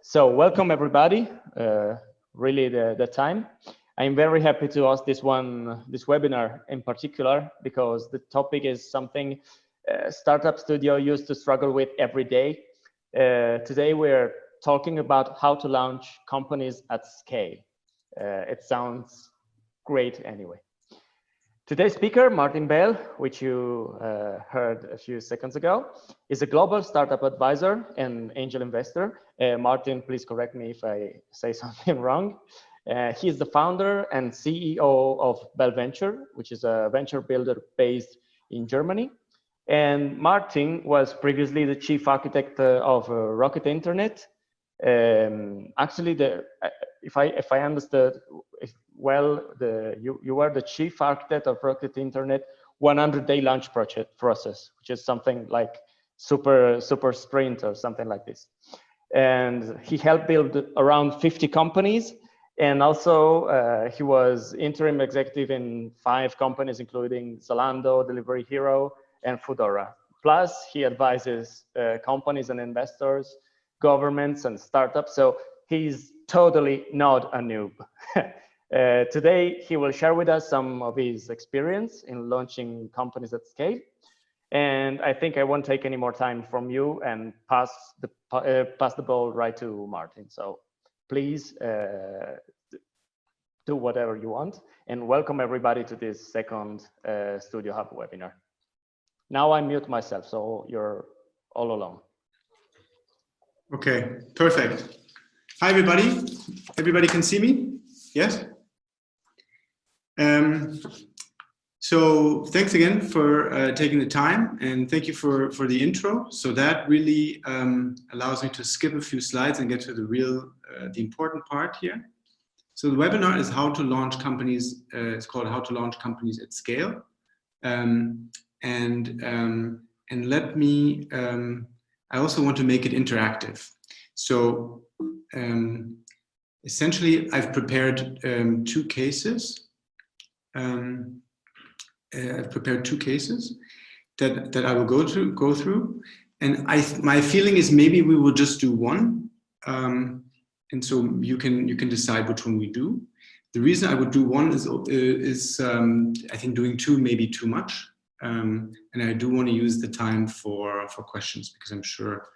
So welcome everybody, really the time. I'm very happy to host this webinar in particular, because the topic is something Startup Studio used to struggle with every day. Today we're talking about how to launch companies at scale. It sounds great anyway. Today's speaker, Martin Bell, which you heard a few seconds ago, is a global startup advisor and angel investor. Martin, please correct me if I say something wrong. He is the founder and CEO of Bell Venture, which is a venture builder based in Germany. And Martin was previously the chief architect of Rocket Internet. Actually, if I understood well, you are the chief architect of Rocket Internet 100-day launch process, which is something like super sprint or something like this. And he helped build around 50 companies. And also he was interim executive in 5 companies, including Zalando, Delivery Hero, and Foodora. Plus, he advises companies and investors, governments, and startups. So he's totally not a noob. Today, he will share with us some of his experience in launching companies at scale. And I think I won't take any more time from you and pass the ball right to Martin. So please do whatever you want, and welcome everybody to this second StudioHUB webinar. Now I mute myself, so you're all alone. Okay, perfect. Hi, everybody. Everybody can see me? Yes? So thanks again for taking the time, and thank you for the intro. So that really allows me to skip a few slides and get to the important part here. So the webinar is how to launch companies. It's called How to Launch Companies at Scale. And let me, I also want to make it interactive. So essentially, I've prepared 2 cases. I've prepared 2 cases that I will go through. And my feeling is maybe we will just do one. And so you can decide which one we do. The reason I would do one is I think doing 2 may be too much. And I do want to use the time for questions, because I'm sure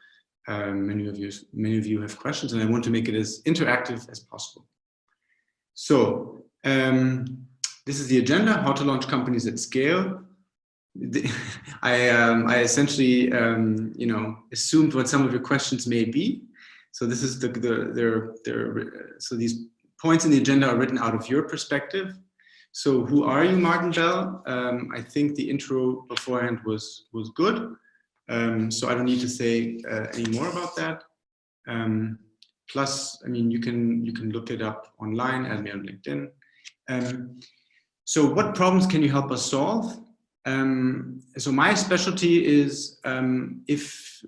many of you have questions, and I want to make it as interactive as possible. So this is the agenda: how to launch companies at scale. I essentially assumed what some of your questions may be. So this is so these points in the agenda are written out of your perspective. So who are you, Martin Bell? I think the intro beforehand was good. So I don't need to say any more about that. Plus, I mean, you can look it up online, add me on LinkedIn. So what problems can you help us solve? So my specialty is if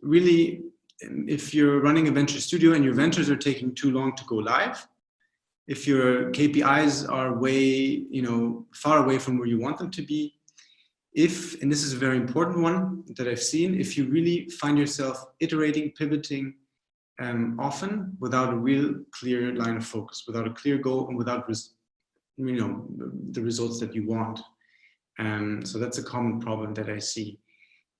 you're running a venture studio and your ventures are taking too long to go live, if your KPIs are way, far away from where you want them to be, and this is a very important one that I've seen, if you really find yourself iterating, pivoting often without a real clear line of focus, without a clear goal, and without the results that you want. So that's a common problem that I see.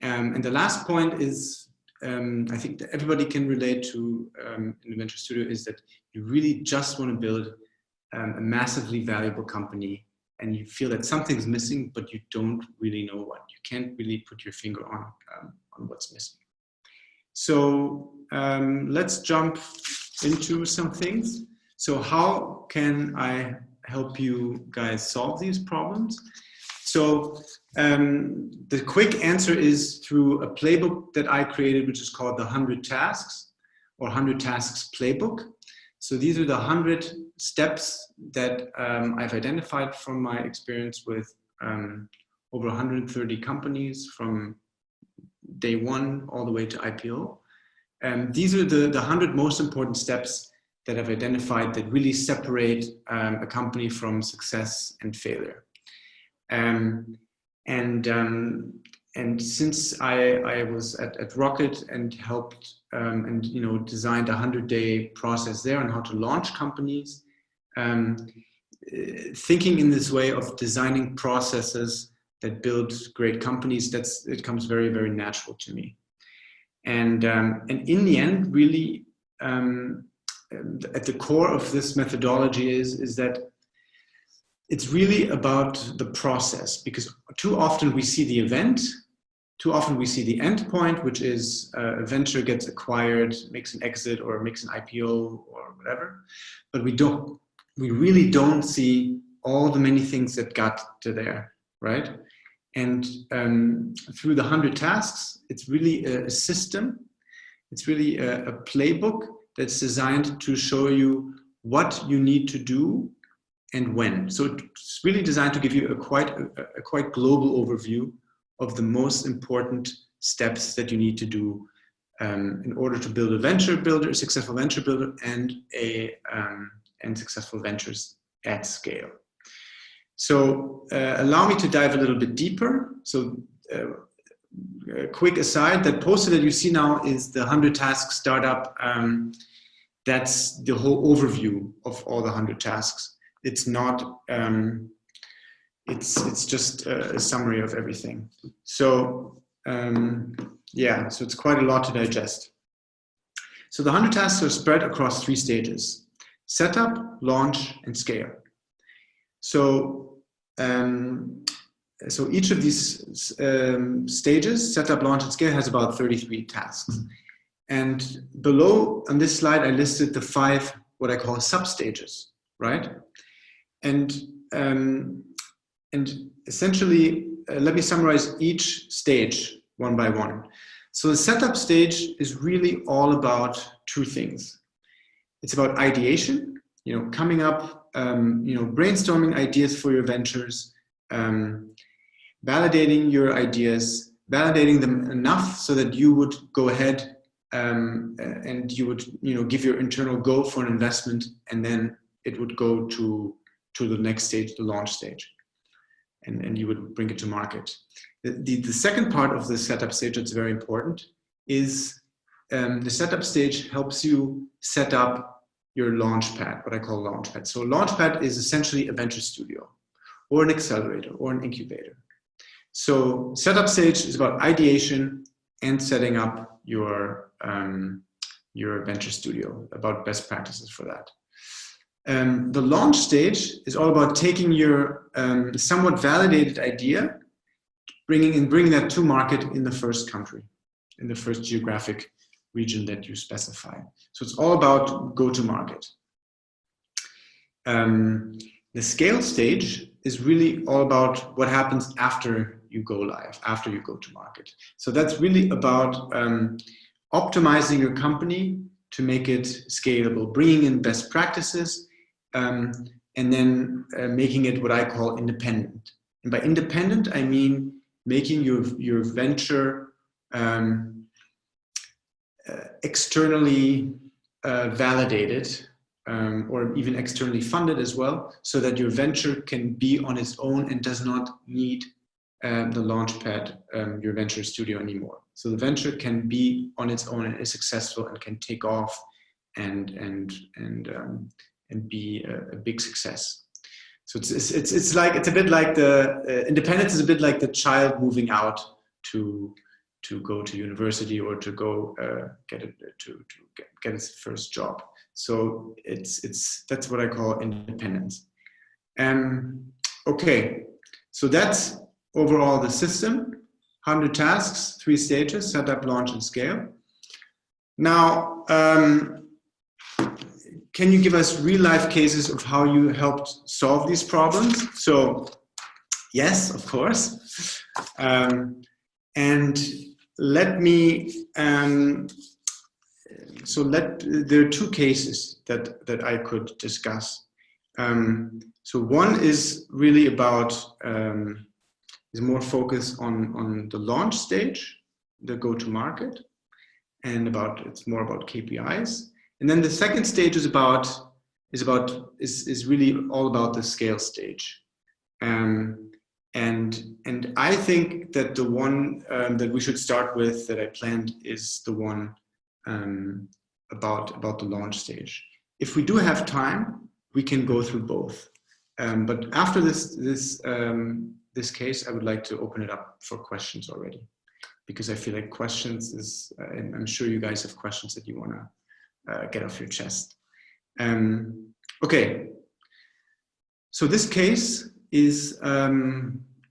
And the last point is, I think that everybody can relate to in the venture studio, is that you really just want to build a massively valuable company, and you feel that something's missing, but you don't really know what. You can't really put your finger on what's missing. So let's jump into some things. So how can I help you guys solve these problems? So the quick answer is through a playbook that I created, which is called the 100 Tasks or 100 Tasks Playbook. So these are the 100 steps that I've identified from my experience with over 130 companies from day 1 all the way to IPO. These are the 100 most important steps that I've identified that really separate a company from success and failure. and since I was at Rocket and helped and designed a 100-day process there on how to launch companies, thinking in this way of designing processes that build great companies, it comes very, very natural to me. And in the end, really, at the core of this methodology is that it's really about the process, because too often we see the event, too often we see the end point, which is a venture gets acquired, makes an exit or makes an IPO or whatever, but we really don't see all the many things that got to there, right? And through the 100 tasks, it's really a system, it's really a playbook that's designed to show you what you need to do and when. So it's really designed to give you a quite global overview of the most important steps that you need to do in order to build a successful venture builder, and successful ventures at scale. So allow me to dive a little bit deeper. So a quick aside, that poster that you see now is the 100 Tasks Startup. That's the whole overview of all the 100 tasks. It's not, it's just a summary of everything. So yeah, so it's quite a lot to digest. So the 100 tasks are spread across 3 stages: setup, launch, and scale. So so each of these stages, setup, launch, and scale, has about 33 tasks. And below on this slide, I listed the 5 what I call sub-stages, right? And essentially, let me summarize each stage one by one. So the setup stage is really all about 2 things. It's about ideation, coming up, brainstorming ideas for your ventures, validating your ideas, validating them enough so that you would go ahead and you would, give your internal go for an investment, and then it would go to the next stage, the launch stage, and you would bring it to market. The second part of the setup stage that's very important is the setup stage helps you set up your launchpad, what I call launchpad. So a launchpad is essentially a venture studio or an accelerator or an incubator. So setup stage is about ideation and setting up your venture studio, about best practices for that. The launch stage is all about taking your somewhat validated idea, bringing that to market in the first country, in the first geographic region that you specify. So it's all about go-to-market. The scale stage is really all about what happens after you go live, after you go to market. So that's really about optimizing your company to make it scalable, bringing in best practices, and then making it what I call independent. And by independent, I mean making your venture externally validated, or even externally funded as well, so that your venture can be on its own and does not need the launchpad, your venture studio anymore. So the venture can be on its own and is successful and can take off and be a big success. So it's a bit like the independence is a bit like the child moving out to go to university or to go get its first job. So that's what I call independence. Okay, so that's overall the system: 100 tasks, 3 stages: setup, launch, and scale. Now, can you give us real-life cases of how you helped solve these problems? So, yes, of course. And let me. There are 2 cases that I could discuss. So one is really about is more focused on the launch stage, the go-to-market, and it's more about KPIs. And then the second stage is really all about the scale stage. And I think that the one that we should start with that I planned is the one about the launch stage. If we do have time, we can go through both. But after this case, I would like to open it up for questions already, because I feel like questions is, and I'm sure you guys have questions that you want to get off your chest. Okay, so this case is,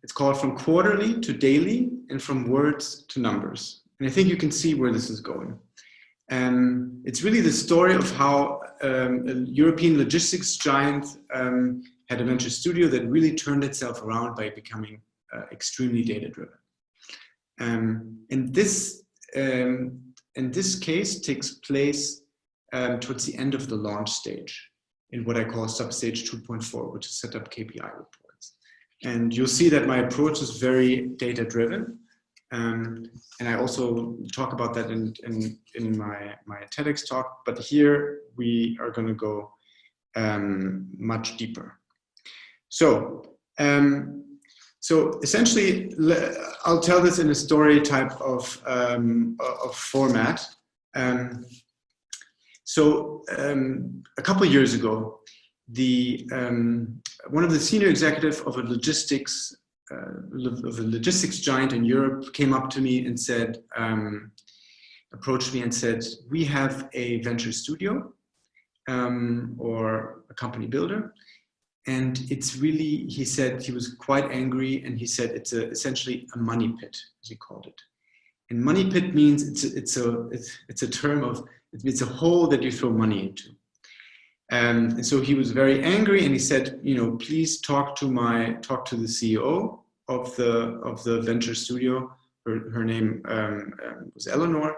it's called From Quarterly to Daily and From Words to Numbers. And I think you can see where this is going. It's really the story of how a European logistics giant had a venture studio that really turned itself around by becoming extremely data-driven. And this case takes place towards the end of the launch stage, in what I call substage 2.4, which is set up KPI reports. And you'll see that my approach is very data-driven. And I also talk about that in my TEDx talk, but here we are going to go much deeper. So essentially, I'll tell this in a story type of format. A couple of years ago, one of the senior executives of a logistics giant in Europe came up to me and said, approached me and said, we have a venture studio or a company builder. And it's really, he said, he was quite angry, and he said it's essentially a money pit, as he called it. And money pit means it's a term of, it's a hole that you throw money into. And so he was very angry, and he said, please talk to the CEO of the venture studio. Her name was Eleanor.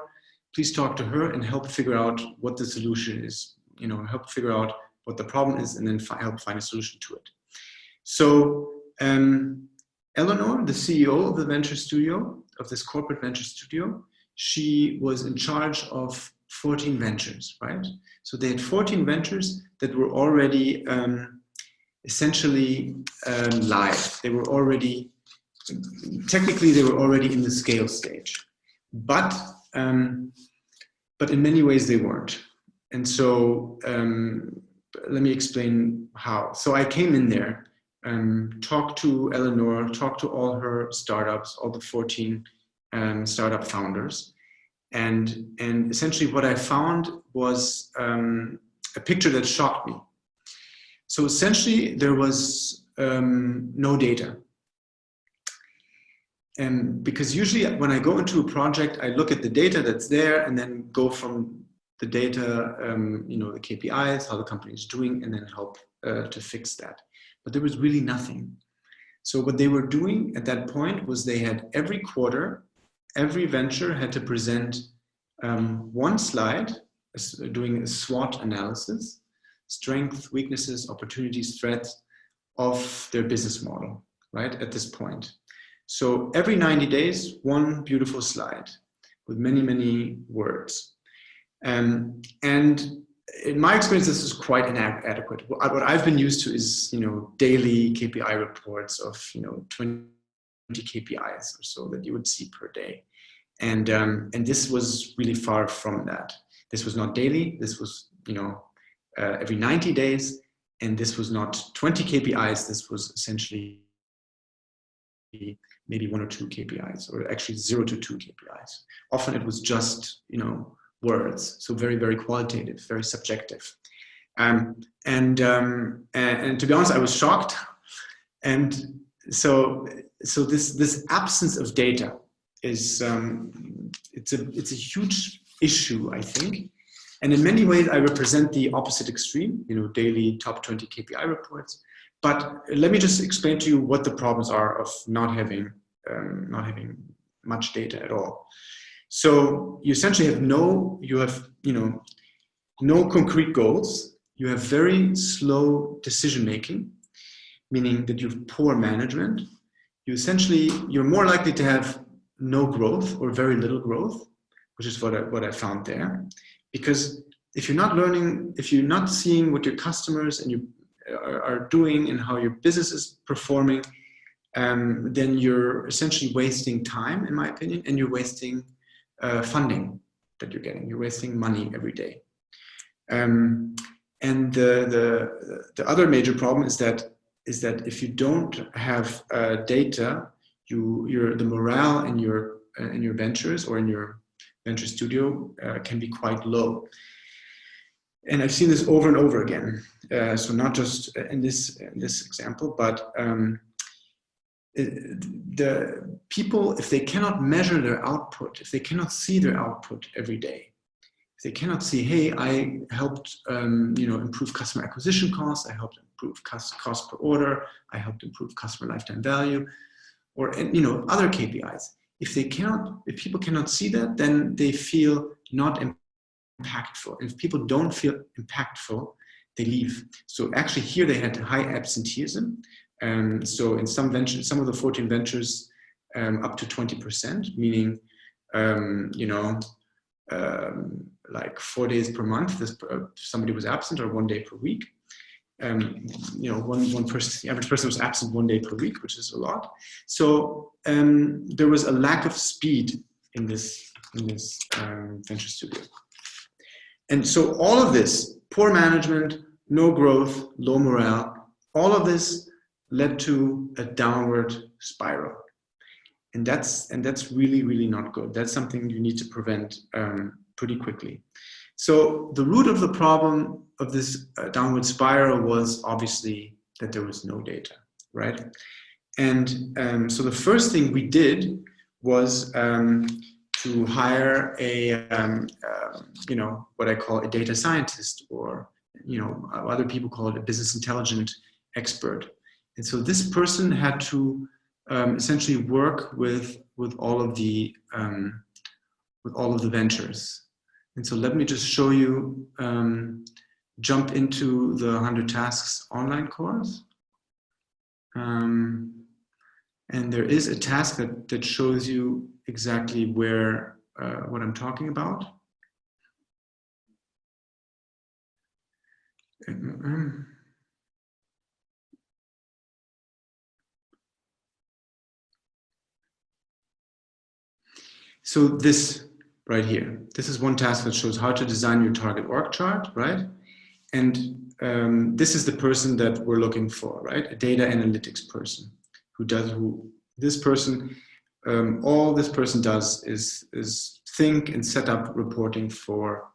Please talk to her and help figure out what the solution is. Help figure out what the problem is, and then help find a solution to it. So Eleanor, the CEO of the venture studio, of this corporate venture studio, she was in charge of 14 ventures, right? So they had 14 ventures that were already essentially live. They were already, technically they were already in the scale stage, but in many ways they weren't. And so let me explain how. So I came in there, talked to Eleanor, talked to all her startups, all the 14 startup founders. And essentially what I found was a picture that shocked me. So essentially there was no data. And because usually when I go into a project, I look at the data that's there and then go from the data, the KPIs, how the company is doing, and then help to fix that. But there was really nothing. So what they were doing at that point was they had every quarter, every venture had to present one slide, doing a SWOT analysis, strengths, weaknesses, opportunities, threats of their business model, right, at this point. So every 90 days, one beautiful slide with many, many words. And in my experience, this is quite inadequate. What I've been used to is, daily KPI reports of, 20 KPIs or so that you would see per day. And this was really far from that. This was not daily. This was, every 90 days. And this was not 20 KPIs. This was essentially maybe 1 or 2 KPIs, or actually 0 to 2 KPIs. Often it was just, words. So very, very qualitative, very subjective. And to be honest, I was shocked. And so this absence of data is, it's a huge issue, I think. And in many ways, I represent the opposite extreme, daily top 20 KPI reports. But let me just explain to you what the problems are of not having much data at all. So you essentially have no concrete goals. You have very slow decision making, meaning that you have poor management. You're more likely to have no growth or very little growth, which is what I found there. Because if you're not learning, if you're not seeing what your customers and you are doing and how your business is performing, then you're essentially wasting time, in my opinion, and you're wasting funding that you're getting. You're wasting money every day. And the other major problem is that if you don't have data, the morale in your ventures or in your venture studio can be quite low. And I've seen this over and over again. So not just in this example, but the people, if they cannot measure their output, if they cannot see their output every day, if they cannot see, hey, I helped improve customer acquisition costs, I helped improve cost per order, I helped improve customer lifetime value, or other KPIs. If people cannot see that, then they feel not impactful. And if people don't feel impactful, they leave. So actually here they had high absenteeism. So in some ventures, some of the 14 ventures, up to 20%, meaning, like 4 days per month, somebody was absent, or 1 day per week. One person, the average person was absent 1 day per week, which is a lot. So there was a lack of speed in this venture studio. And so all of this, poor management, no growth, low morale, all of this led to a downward spiral. And that's really, really not good. That's something you need to prevent pretty quickly. So the root of the problem of this downward spiral was obviously that there was no data, right? And so the first thing we did was to hire what I call a data scientist, or other people call it a business intelligence expert. And so this person had to essentially work with all of the ventures. And so let me just show you, jump into the 100 Tasks online course. And there is a task that shows you exactly where what I'm talking about. So this right here, this is one task that shows how to design your target org chart, right? And this is the person that we're looking for, right? A data analytics person all this person does is think and set up reporting for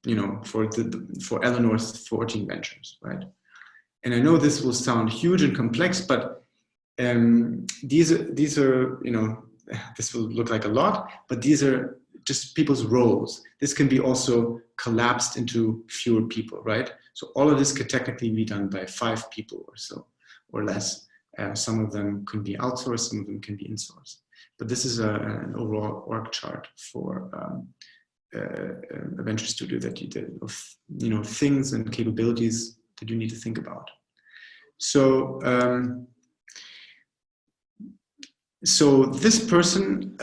Eleanor's 14 ventures, right? And I know this will sound huge and complex, but these are this will look like a lot, but these are just people's roles. This can be also collapsed into fewer people, right? So all of this could technically be done by 5 people or so, or less. Some of them can be outsourced, some of them can be insourced. But this is an overall org chart for a venture studio that you did of things and capabilities that you need to think about. So so this person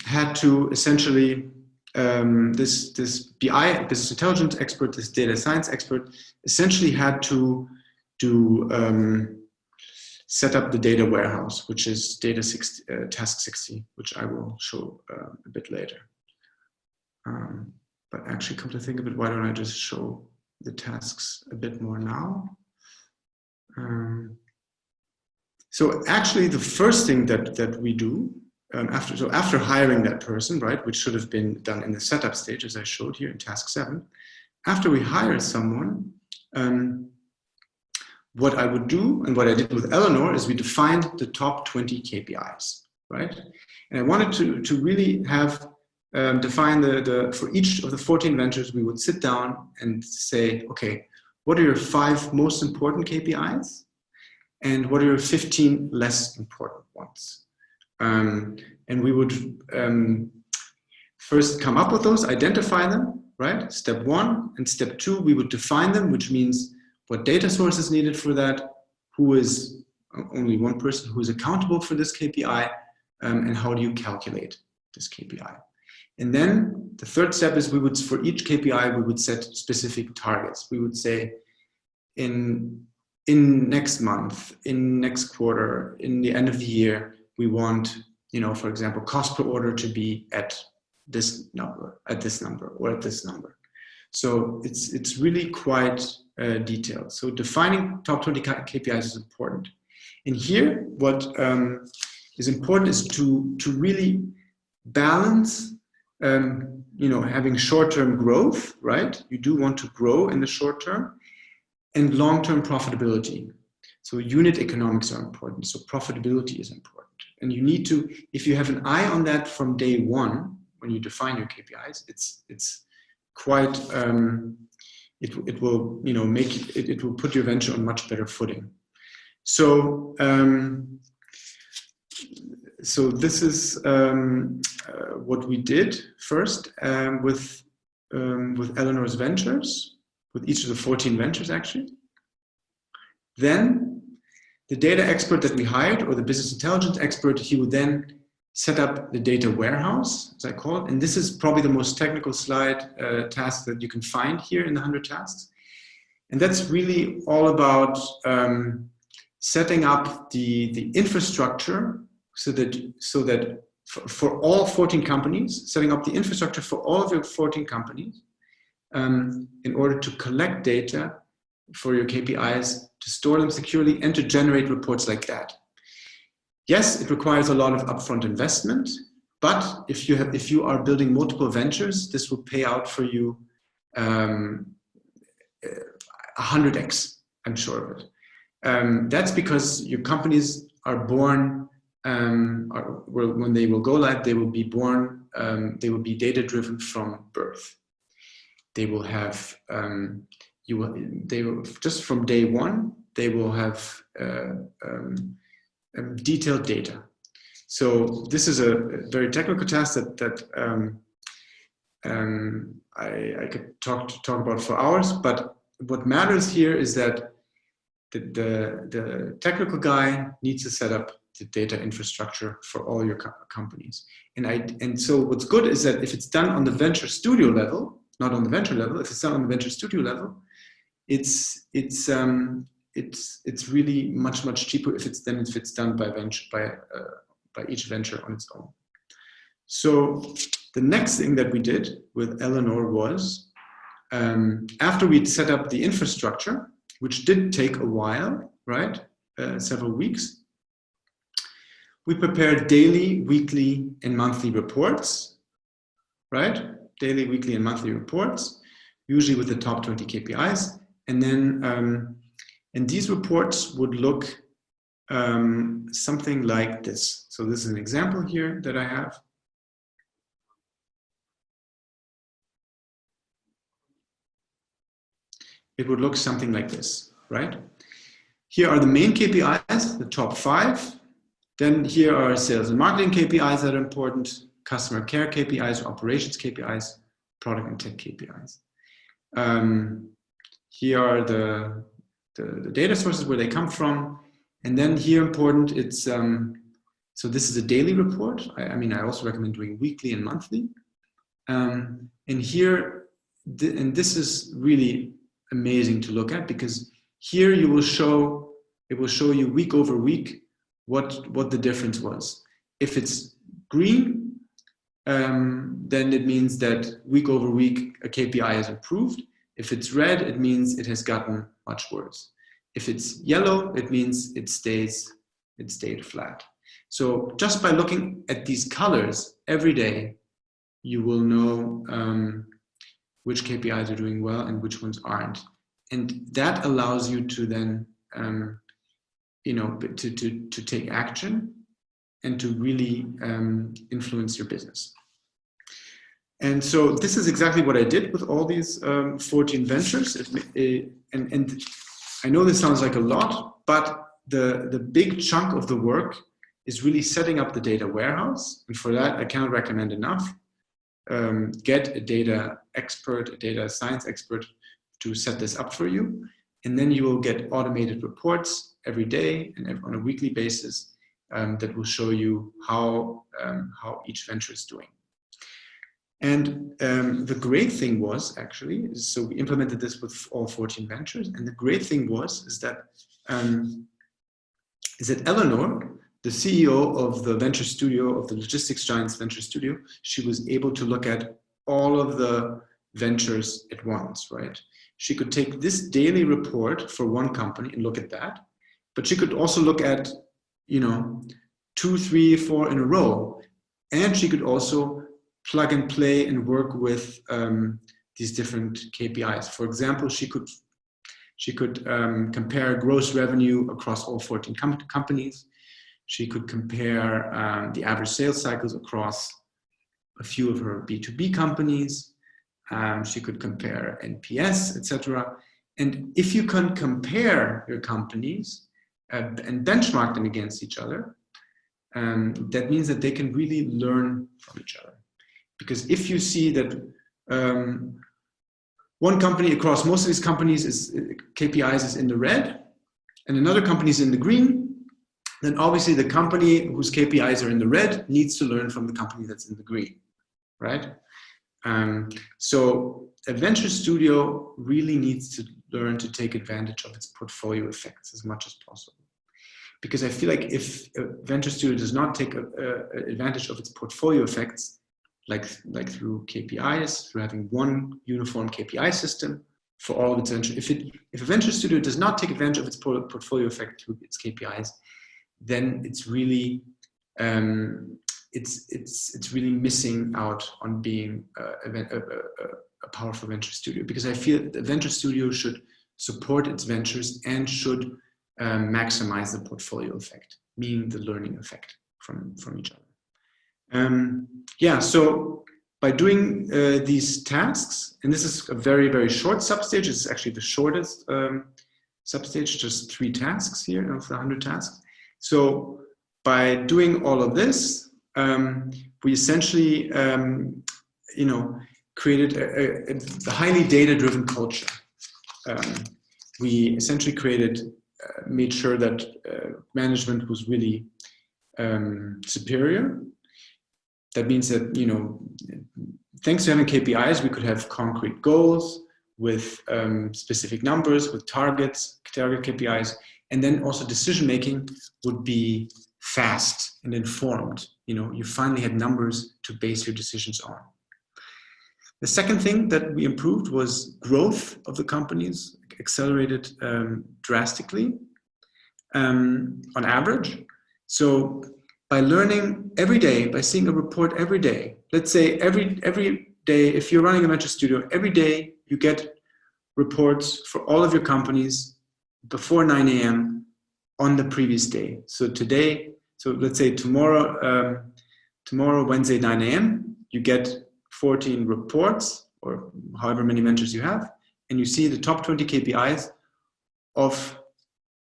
had to essentially, this BI, business intelligence expert, this data science expert, essentially had to set up the data warehouse, which is task 60, which I will show a bit later. But actually, come to think of it, why don't I just show the tasks a bit more now? So actually, the first thing that we do after hiring that person, right, which should have been done in the setup stage, as I showed here in task 7, after we hire someone, what I would do and what I did with Eleanor is we defined the top 20 KPIs, right? And I wanted to really have define for each of the 14 ventures, we would sit down and say, okay, what are your 5 most important KPIs? And what are your 15 less important ones? And we would first come up with those, identify them, right? Step 1. And step 2, we would define them, which means what data source is needed for that, who is only one person who is accountable for this KPI, and how do you calculate this KPI. And then the third step is for each KPI, we would set specific targets. We would say, in in next month, in next quarter, in the end of the year, we want, you know, for example, cost per order to be at this number, or at this number. So it's really quite detailed. So defining top 20 KPIs is important. And here, what is important is to really balance, you know, having short-term growth, right? You do want to grow in the short term, and long-term profitability. So unit economics are important. So profitability is important. And you need to, if you have an eye on that from day one, when you define your KPIs, it's quite, it will, you know, make it will put your venture on much better footing. So, so this is what we did first with Eleanor's ventures, with each of the 14 ventures actually. Then the data expert that we hired, or the business intelligence expert, he would then set up the data warehouse, as I call it. And this is probably the most technical slide task that you can find here in the 100 tasks. And that's really all about setting up the infrastructure so that for all 14 companies, setting up the infrastructure for all of your 14 companies in order to collect data for your KPIs, to store them securely, and to generate reports like that. Yes, it requires a lot of upfront investment, but if you are building multiple ventures, this will pay out for you 100x, I'm sure of it. That's because your companies are born, when they will go live, they will be born, they will be data driven from birth. They will have, they will, just from day one, they will have detailed data. So this is a very technical task that I could talk about for hours, but what matters here is that the technical guy needs to set up the data infrastructure for all your companies. And so what's good is that if it's done on the venture studio level, not on the venture level, if it's done on the venture studio level, it's really much cheaper if it's done by each venture on its own. So the next thing that we did with Eleanor was, after we'd set up the infrastructure, which did take a while, right? Several weeks, we prepared daily, weekly, and monthly reports, right? Daily, weekly, and monthly reports, usually with the top 20 KPIs. And then, and these reports would look something like this. So this is an example here that I have. It would look something like this, right? Here are the main KPIs, the top 5. Then here are sales and marketing KPIs that are important, customer care KPIs, operations KPIs, product and tech KPIs. Here are the data sources where they come from. And then here important, it's, so this is a daily report. I mean, I also recommend doing weekly and monthly. And here, and this is really amazing to look at, because here it will show you week over week what the difference was. If it's green, then it means that week over week a KPI has improved. If it's red, it means it has gotten much worse. If it's yellow, it means it stayed flat. So just by looking at these colors every day, you will know which KPIs are doing well and which ones aren't. And that allows you to then, you know, to take action and to really influence your business. And so this is exactly what I did with all these 14 ventures. And I know this sounds like a lot, but the big chunk of the work is really setting up the data warehouse. And for that, I cannot recommend enough. Get a data expert, a data science expert to set this up for you. And then you will get automated reports every day and on a weekly basis that will show you how each venture is doing. And the great thing was actually, so we implemented this with all 14 ventures. And the great thing is that is that Eleanor, the CEO of the venture studio, of the logistics giant's venture studio, she was able to look at all of the ventures at once, right? She could take this daily report for one company and look at that, but she could also look at, 2, 3, 4 in a row. And she could also plug and play and work with these different KPIs. For example, she could compare gross revenue across all 14 companies. She could compare the average sales cycles across a few of her B2B companies. She could compare NPS, etc. And if you can compare your companies and benchmark them against each other, that means that they can really learn from each other. Because if you see that one company across most of these companies KPIs is in the red, and another company is in the green, then obviously the company whose KPIs are in the red needs to learn from the company that's in the green, right? So a venture studio really needs to learn to take advantage of its portfolio effects as much as possible. Because I feel like if a venture studio does not take advantage of its portfolio effects, like through KPIs, through having one uniform KPI system for all of its venture, if a venture studio does not take advantage of its portfolio effect through its KPIs, then it's really it's really missing out on being a powerful venture studio. Because I feel the venture studio should support its ventures and should maximize the portfolio effect, meaning the learning effect from each other. Yeah, so by doing these tasks, and this is a very, very short substage, it's actually the shortest substage, just 3 tasks here of the 100 tasks. So by doing all of this, we essentially, created a highly data-driven culture. We essentially made sure that management was really superior. That means that, thanks to having KPIs, we could have concrete goals with specific numbers, with target KPIs, and then also decision-making would be fast and informed. You finally had numbers to base your decisions on. The second thing that we improved was growth of the companies accelerated drastically on average. So by learning every day, by seeing a report every day, let's say every day, if you're running a venture studio, every day you get reports for all of your companies before 9 a.m. on the previous day. So let's say tomorrow, Wednesday, 9 a.m., you get 14 reports or however many ventures you have, and you see the top 20 KPIs of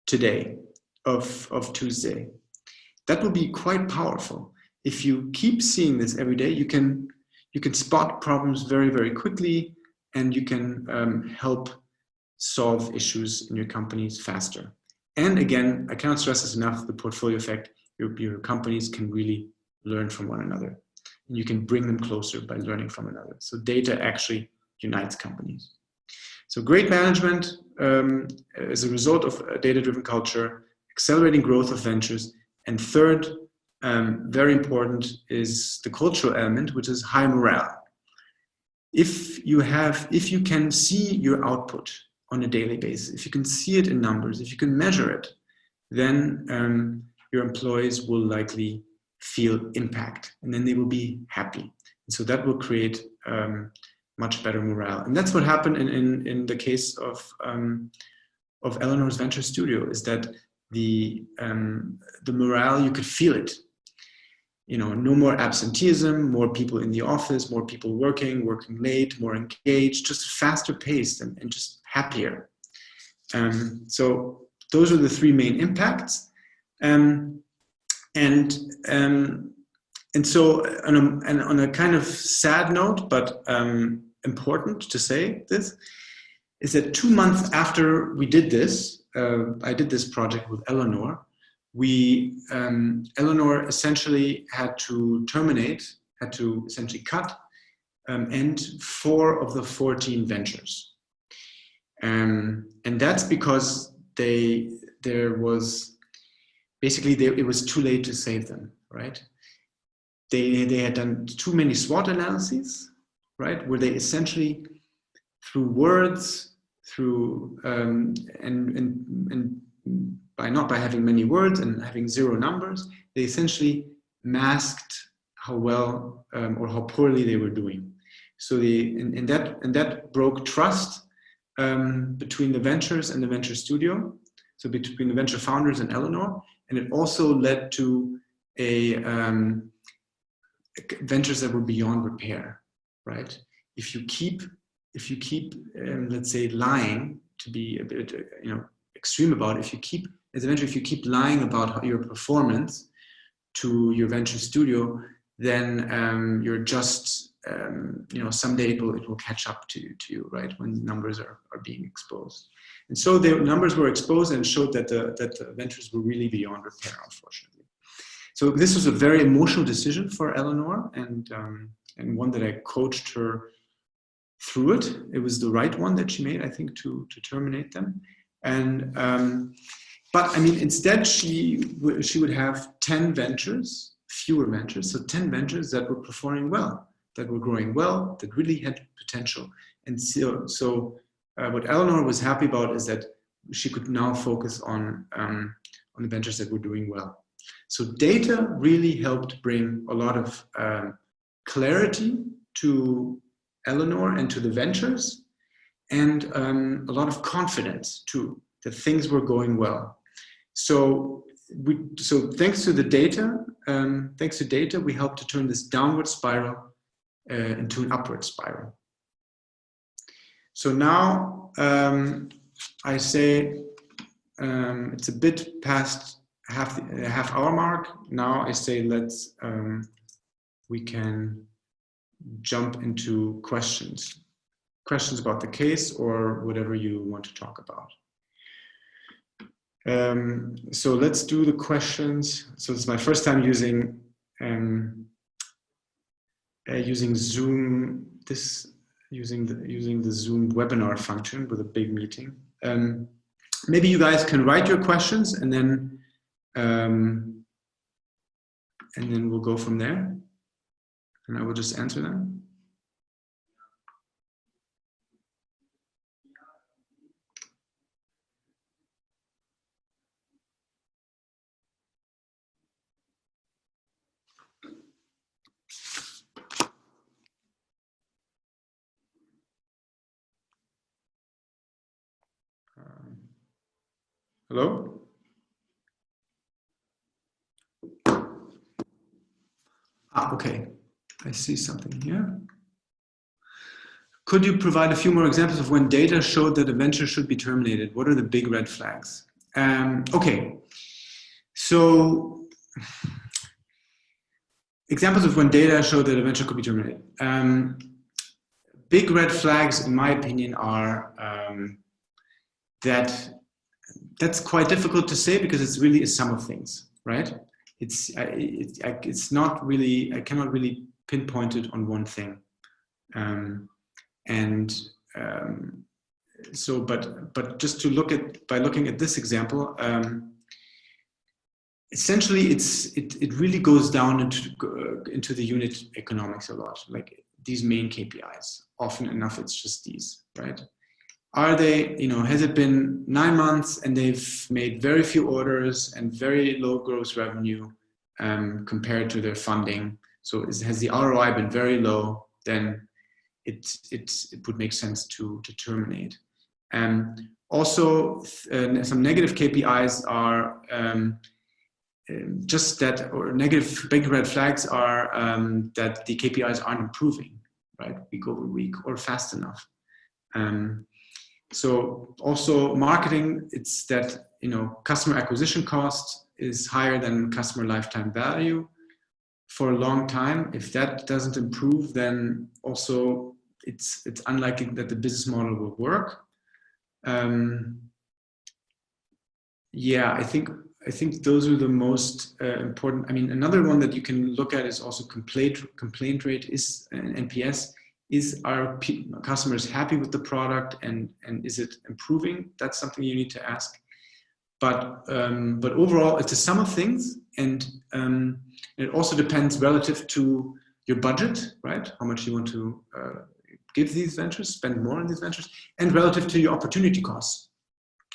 today, of Tuesday. That will be quite powerful. If you keep seeing this every day, you can spot problems very, very quickly, and you can help solve issues in your companies faster. And again, I cannot stress this enough, the portfolio effect. Your companies can really learn from one another, and you can bring them closer by learning from another. So data actually unites companies. So great management as a result of a data-driven culture, accelerating growth of ventures, and third, very important, is the cultural element, which is high morale. If you can see your output on a daily basis, if you can see it in numbers, if you can measure it, then your employees will likely feel impact, and then they will be happy. And so that will create much better morale. And that's what happened in the case of Eleanor's venture studio, is that the morale, you could feel it. No more absenteeism, more people in the office, more people working late, more engaged, just faster paced and just happier. So those are the 3 main impacts. And so on a kind of sad note, but important to say this, is that 2 months after we did this, I did this project with Eleanor, Eleanor essentially had to essentially cut end 4 of the 14 ventures. And that's because they there was basically it was too late to save them, right? They had done too many SWOT analyses, right? Where they essentially, through words, through and by having many words and having zero numbers, they essentially masked how well or how poorly they were doing. So and that broke trust between the ventures and the venture studio, so between the venture founders and Eleanor, and it also led to ventures that were beyond repair, right? If you keep let's say lying, to be a bit extreme about it, if you keep lying about your performance to your venture studio, then you're just someday it will catch up to you, right, when numbers are being exposed. And so the numbers were exposed and showed that the ventures were really beyond repair, unfortunately. So this was a very emotional decision for Eleanor, and one that I coached her through it. It was the right one that she made, I think, to terminate them. And but I mean, instead she would have 10 ventures, fewer ventures, so 10 ventures that were performing well, that were growing well, that really had potential. And so what Eleanor was happy about is that she could now focus on the ventures that were doing well. So data really helped bring a lot of clarity to Eleanor and to the ventures, and a lot of confidence too, that things were going well. So thanks to the data, we helped to turn this downward spiral into an upward spiral. So now I say it's a bit past half hour mark. Now I say we can jump into questions about the case or whatever you want to talk about. So let's do the questions. So it's my first time using Zoom. Using the Zoom webinar function with a big meeting. Maybe you guys can write your questions, and then we'll go from there. And I will just answer them. Hello? Okay. I see something here. Could you provide a few more examples of when data showed that a venture should be terminated? What are the big red flags? Okay. So examples of when data showed that a venture could be terminated. Big red flags, in my opinion, are that's quite difficult to say because it's really a sum of things, right? It's not really, I cannot really pinpoint it on one thing. So, but just to by looking at this example, essentially it really goes down into the unit economics a lot, like these main KPIs. Often enough, it's just these, right? Are they, has it been 9 months and they've made very few orders and very low gross revenue compared to their funding? So has the ROI been very low? Then it would make sense to terminate. Also, some negative KPIs are just that, or negative big red flags are that the KPIs aren't improving, right, week over week or fast enough. So also marketing, it's that, customer acquisition cost is higher than customer lifetime value for a long time. If that doesn't improve, then also it's unlikely that the business model will work. Yeah, I think those are the most important. I mean, another one that you can look at is also complaint rate, is NPS. Is our customers happy with the product, and is it improving? That's something you need to ask. but overall, it's a sum of things, and it also depends relative to your budget, right? How much you want to give these ventures, spend more on these ventures, and relative to your opportunity costs.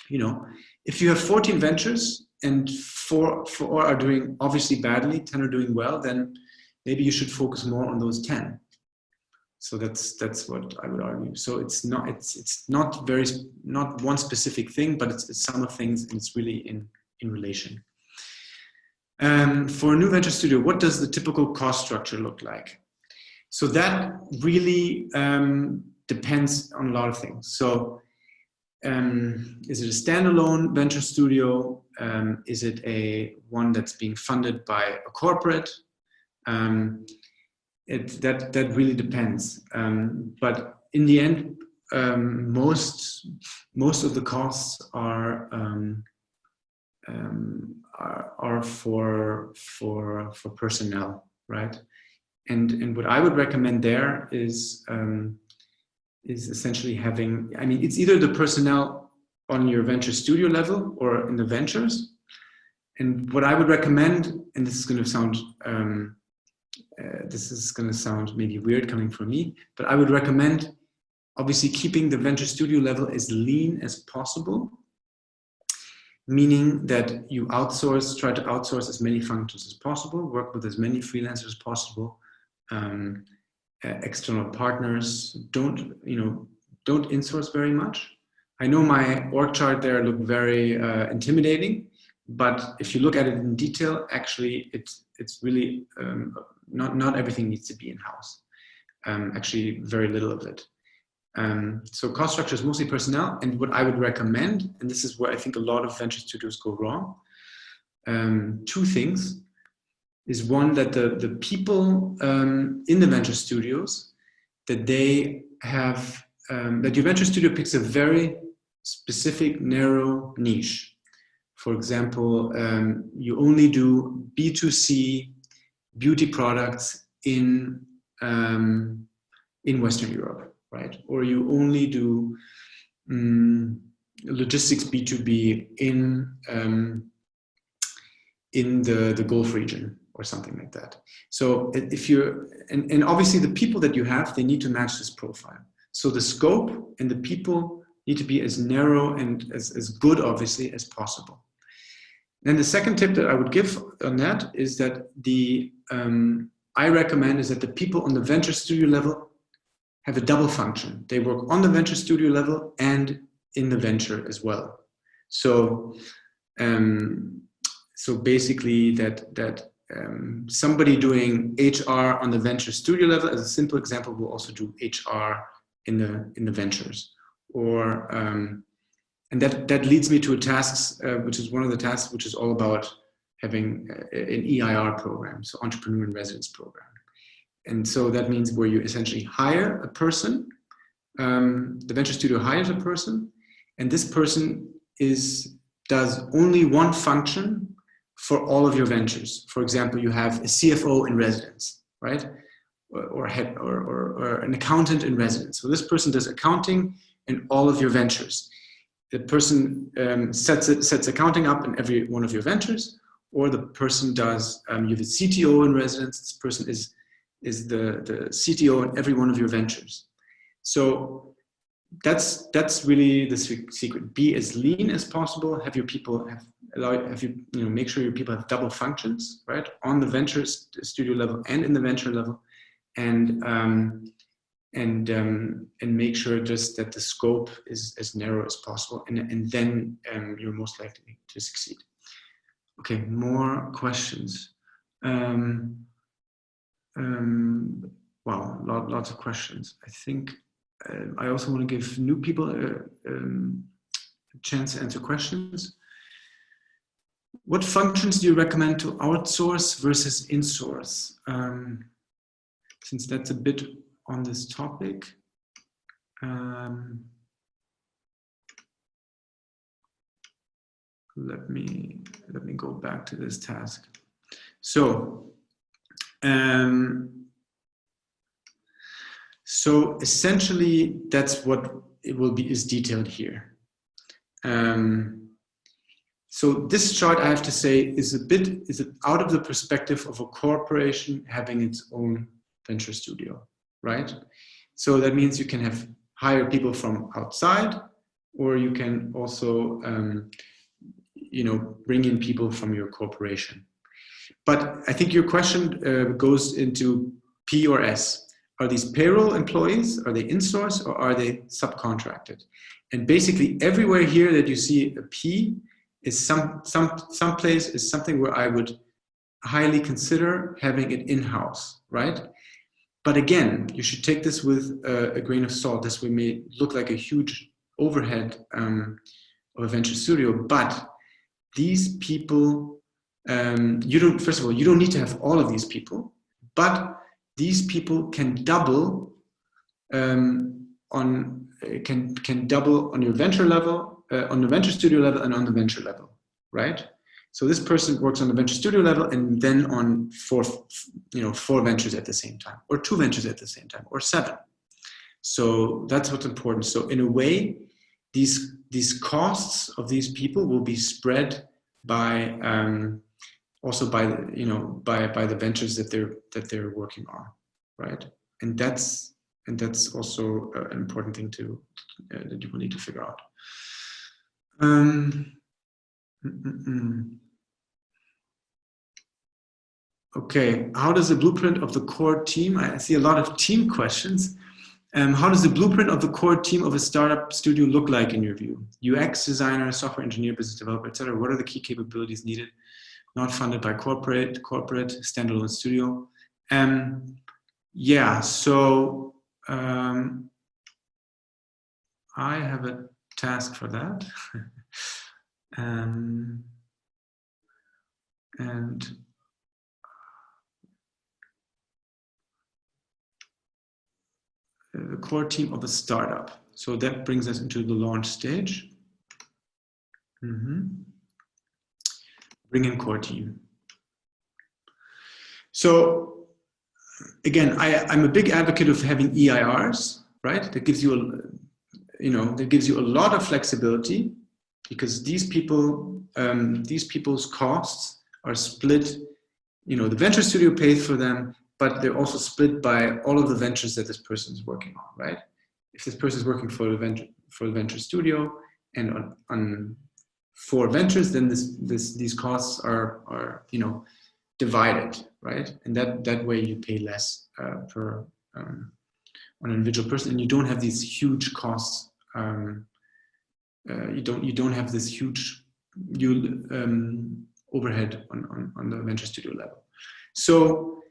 You know, if you have 14 ventures and four are doing obviously badly, 10 are doing well, then maybe you should focus more on those 10. So that's what I would argue. So it's not one specific thing, but it's a sum of things, and it's really in relation. For a new venture studio, what does the typical cost structure look like? So that really depends on a lot of things. So is it a standalone venture studio? Is it one that's being funded by a corporate? That really depends. But in the end, most of the costs are for personnel, right? And what I would recommend there is essentially having, I mean, it's either the personnel on your venture studio level or in the ventures. And what I would recommend, and this is going to sound maybe weird coming from me, but I would recommend obviously keeping the venture studio level as lean as possible, meaning that you try to outsource as many functions as possible, work with as many freelancers as possible, external partners. Don't insource very much. I know my org chart there looked very intimidating, but if you look at it in detail, actually it's really not everything needs to be in-house. Actually, very little of it. So cost structure is mostly personnel, and what I would recommend, and this is where I think a lot of venture studios go wrong, two things. Is one, that the people in the venture studios, that they have, that your venture studio picks a very specific, narrow niche. For example, you only do B2C beauty products in Western Europe, right? Or you only do logistics B2B in the Gulf region, or something like that. So if you're, and obviously the people that you have, they need to match this profile. So the scope and the people need to be as narrow and as good, obviously, as possible. Then the second tip that I would give on that is that I recommend is that the people on the venture studio level have a double function. They work on the venture studio level and in the venture as well. So basically that somebody doing HR on the venture studio level, as a simple example, will also do HR in the ventures. Or and that leads me to a task, which is one of the tasks, which is all about having an EIR program, so Entrepreneur in Residence program. And so that means where you essentially hire a person, the venture studio hires a person, and this person does only one function for all of your ventures. For example, you have a CFO in residence, right? Or an accountant in residence. So this person does accounting in all of your ventures. The person sets accounting up in every one of your ventures, or the person does, you have a CTO in residence. This person is the CTO in every one of your ventures. So that's really the secret. Be as lean as possible. Have your people make sure your people have double functions, right, on the venture studio level and in the venture level, and make sure just that the scope is as narrow as possible, and then you're most likely to succeed. Okay, more questions. Wow, lots of questions. I think I also want to give new people a chance to answer questions. What functions do you recommend to outsource versus insource? Since that's a bit on this topic. Let me go back to this task. So, so essentially, that's what it will be is detailed here. So this chart, I have to say, is out of the perspective of a corporation having its own venture studio, right? So that means you can hire people from outside, or you can also, bring in people from your corporation. But I think your question goes into P or S. Are these payroll employees? Are they insourced, or are they subcontracted? And basically everywhere here that you see a P is some place is something where I would highly consider having it in-house, right? But again, you should take this with a grain of salt. This may look like a huge overhead of a venture studio, but these people, first of all, you don't need to have all of these people, but these people can double can double on your venture level, on the venture studio level, and on the venture level, right? So this person works on the venture studio level and then on four ventures at the same time, or 2 ventures at the same time, or 7. So that's what's important. So in a way, these costs of these people will be spread by also by the ventures that they're working on, right? And that's also an important thing that you will need to figure out. Okay, how does the blueprint of the core team? I see a lot of team questions. How does the blueprint of the core team of a startup studio look like in your view? UX designer, software engineer, business developer, etc. What are the key capabilities needed? Not funded by corporate, standalone studio. Yeah, so I have a task for that. And the core team of a startup. So that brings us into the launch stage. Bring in core team. So again, I'm a big advocate of having EIRs, right? That gives you a lot of flexibility, because these people's costs are split. The venture studio pays for them, but they're also split by all of the ventures that this person is working on, right? If this person is working for the venture studio and on 4 ventures, then these costs are divided, right? And that way you pay less per on an individual person, and you don't have these huge costs. You don't have this huge overhead on the venture studio level. So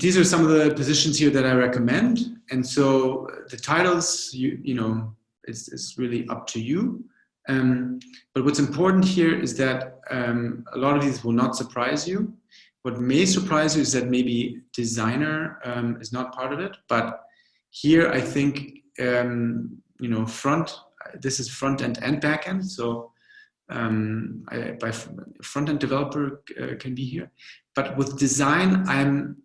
these are some of the positions here that I recommend. And so the titles, it's really up to you. But what's important here is that a lot of these will not surprise you. What may surprise you is that maybe designer is not part of it. But here I think, this is front end and back end. So by front end developer can be here. But with design, I'm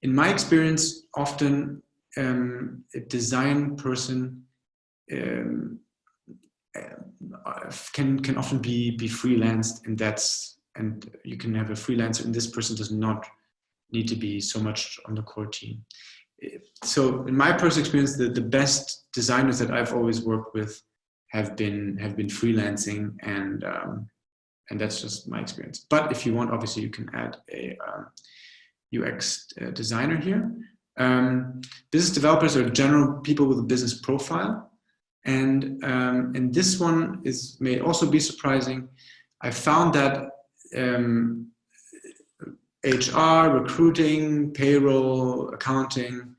in my experience, often a design person can often be freelanced, and you can have a freelancer, and this person does not need to be so much on the core team. So in my personal experience, the best designers that I've always worked with have been freelancing, and that's just my experience. But if you want, obviously you can add a UX designer here. Business developers are general people with a business profile, and this one may also be surprising. I found that HR, recruiting, payroll, accounting,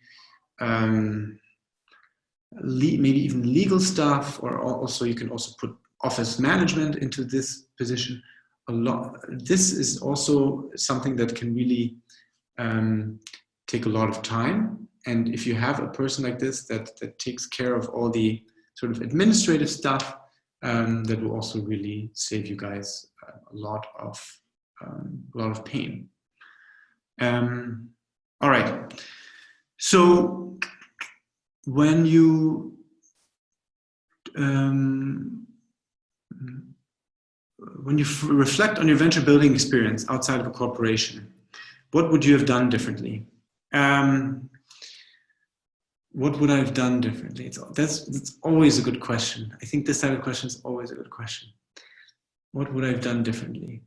maybe even legal stuff, or also you can also put office management into this position. This is also something that can really take a lot of time. And if you have a person like this that takes care of all the sort of administrative stuff, that will also really save you guys a lot of pain. All right. So when you when you reflect on your venture building experience outside of a corporation, what would you have done differently? What would I have done differently? That's always a good question. I think this type of question is always a good question. What would I have done differently?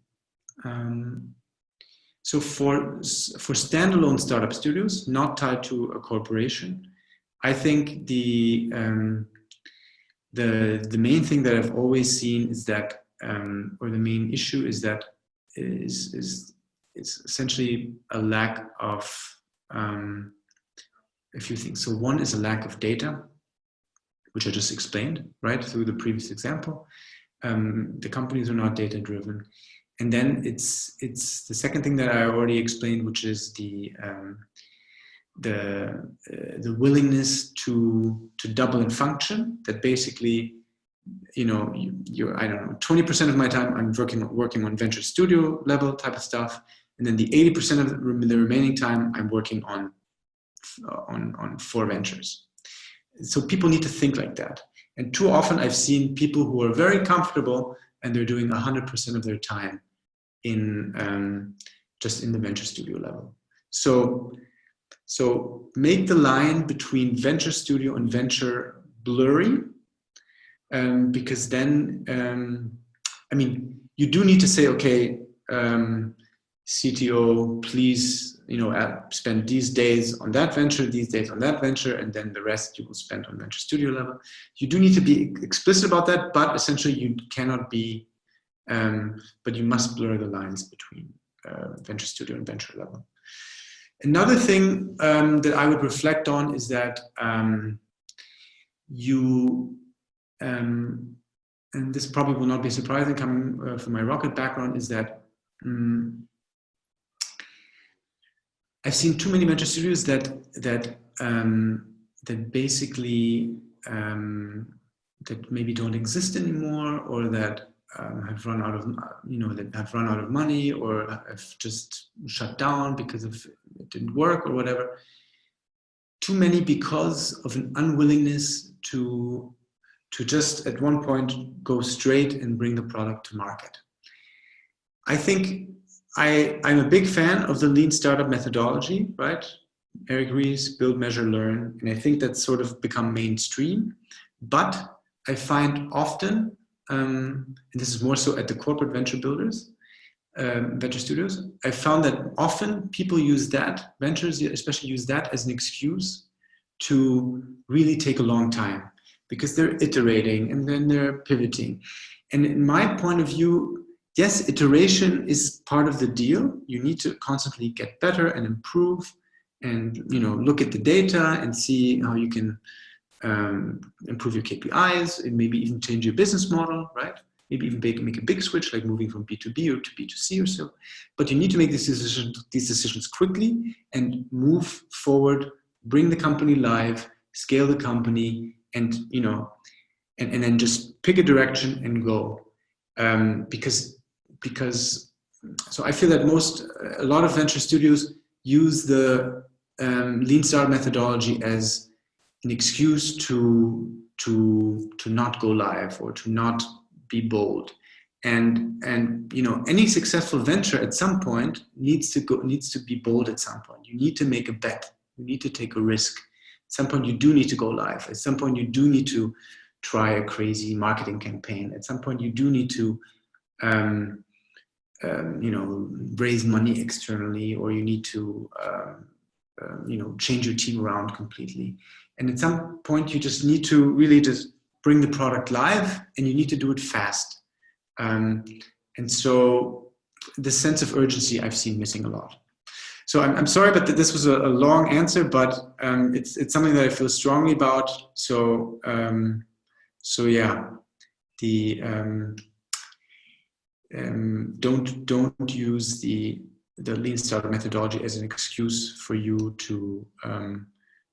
So for standalone startup studios, not tied to a corporation, I think the main thing that I've always seen is that, or the main issue is that it's essentially a lack of a few things. So one is a lack of data, which I just explained, right, through the previous example. The companies are not data driven. And then it's the second thing that I already explained, which is the willingness to double in function. That basically, I don't know, 20% of my time I'm working on venture studio level type of stuff, and then the 80% of the remaining time I'm working on 4 ventures. So people need to think like that. And too often I've seen people who are very comfortable and they're doing 100% of their time in just in the venture studio level. So make the line between venture studio and venture blurry, because then, you do need to say, okay, CTO, please, spend these days on that venture, these days on that venture, and then the rest you will spend on venture studio level. You do need to be explicit about that, but essentially you cannot be, but you must blur the lines between venture studio and venture level. Another thing that I would reflect on is that and this probably will not be surprising coming from my rocket background, is that I've seen too many venture studios that basically that maybe don't exist anymore, or that have run out of money, or have just shut down because it didn't work or whatever. Too many because of an unwillingness to just at one point go straight and bring the product to market. I think I'm a big fan of the lean startup methodology, right? Eric Ries, build, measure, learn. And I think that's sort of become mainstream. But I find often, and this is more so at the corporate venture builders, venture studios, I found that often people use that, ventures especially use that as an excuse to really take a long time, because they're iterating and then they're pivoting. And in my point of view, yes, iteration is part of the deal. You need to constantly get better and improve, and look at the data and see how you can improve your KPIs, and maybe even change your business model, right? Maybe even make a big switch, like moving from B2B or to B2C or so. But you need to make these decisions quickly and move forward, bring the company live, scale the company, and and then just pick a direction and go. Because so I feel that a lot of venture studios use the lean startup methodology as an excuse to not go live or to not be bold. And any successful venture at some point needs to be bold. At some point you need to make a bet, you need to take a risk. At some point you do need to go live. At some point you do need to try a crazy marketing campaign. At some point you do need to raise money externally, or you need to change your team around completely. And at some point you just need to really just bring the product live, and you need to do it fast. And so the sense of urgency I've seen missing a lot. So I'm sorry, but this was a long answer, but it's something that I feel strongly about. So yeah, don't use the lean startup methodology as an excuse for you to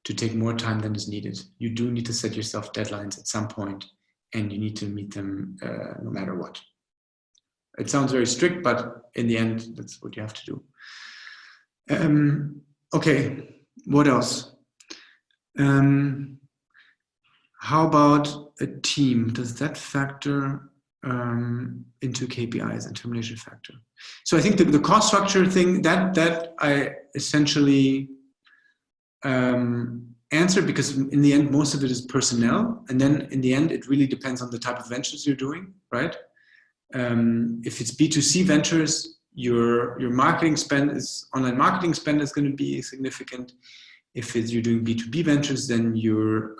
take more time than is needed. You do need to set yourself deadlines at some point, and you need to meet them no matter what. It sounds very strict, but in the end, that's what you have to do. Okay, what else? How about a team? Does that factor? into KPIs and termination factor. So I think the cost structure thing that I essentially answered, because in the end most of it is personnel, and then in the end it really depends on the type of ventures you're doing, right? If it's B2C ventures, your marketing spend is online marketing spend is going to be significant. If you're doing B2B ventures, then you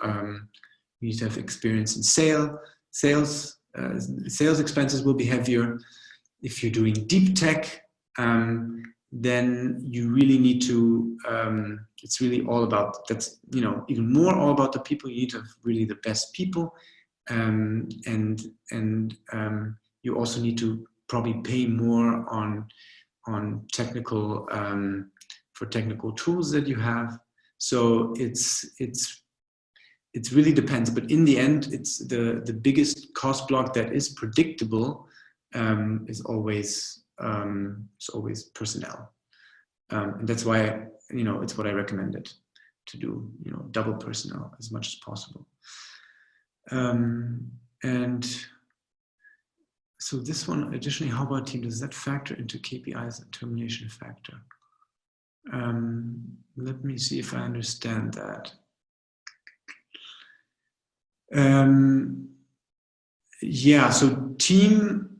need to have experience in sales. Sales expenses will be heavier. If you're doing deep tech, then you really need to, it's really all about, that's, you know, even more all about the people. You need to have really the best people. And you also need to probably pay more on technical, for technical tools that you have. So it really depends, but in the end, it's the biggest cost block that is predictable is always personnel, and that's why, you know, it's what I recommended to do, you know, double personnel as much as possible. And so this one, additionally, how about team? Does that factor into KPIs and termination factor? Let me see if I understand that. Yeah, so team,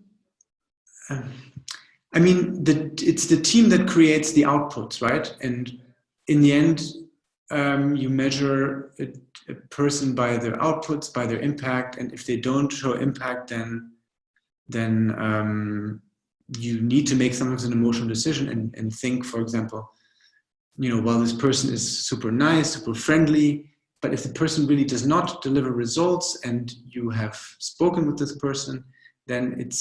I mean, it's the team that creates the outputs, right? And in the end, you measure a person by their outputs, by their impact, and if they don't show impact, then you need to make sometimes an emotional decision and think, for example, you know, well, this person is super nice, super friendly, but if the person really does not deliver results and you have spoken with this person, then it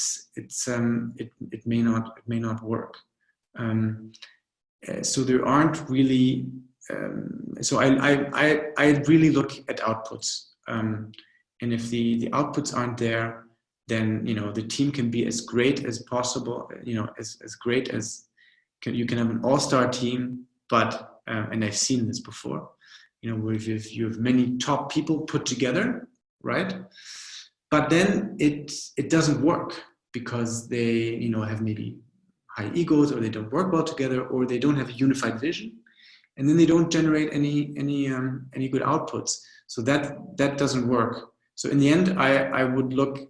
may not work. So there aren't really. So I really look at outputs, and if the outputs aren't there, then, you know, the team can be as great as possible. You know, as great as you can have an all-star team, but and I've seen this before. You know, where if you have many top people put together, right? But then it doesn't work because they, you know, have maybe high egos, or they don't work well together, or they don't have a unified vision, and then they don't generate any good outputs. So that doesn't work. So in the end, I would look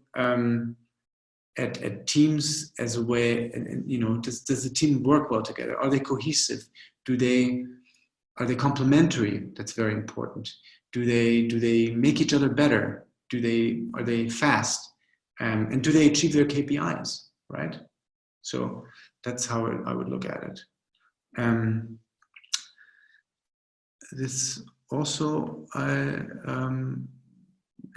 at teams as a way, and you know, does the team work well together? Are they cohesive? Are they complementary? That's very important. Do they make each other better? Are they fast? And do they achieve their KPIs, right? So that's how I would look at it. This also I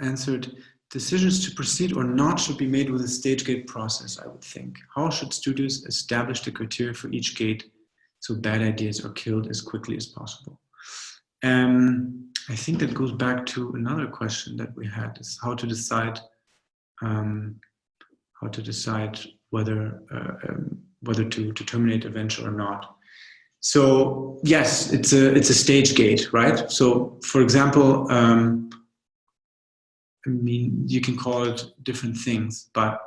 answered, decisions to proceed or not should be made with a stage gate process, I would think. How should studios establish the criteria for each gate so bad ideas are killed as quickly as possible? I think that goes back to another question that we had, is how to decide whether to terminate a venture or not. So yes, it's a stage gate, right? So for example, I mean, you can call it different things, but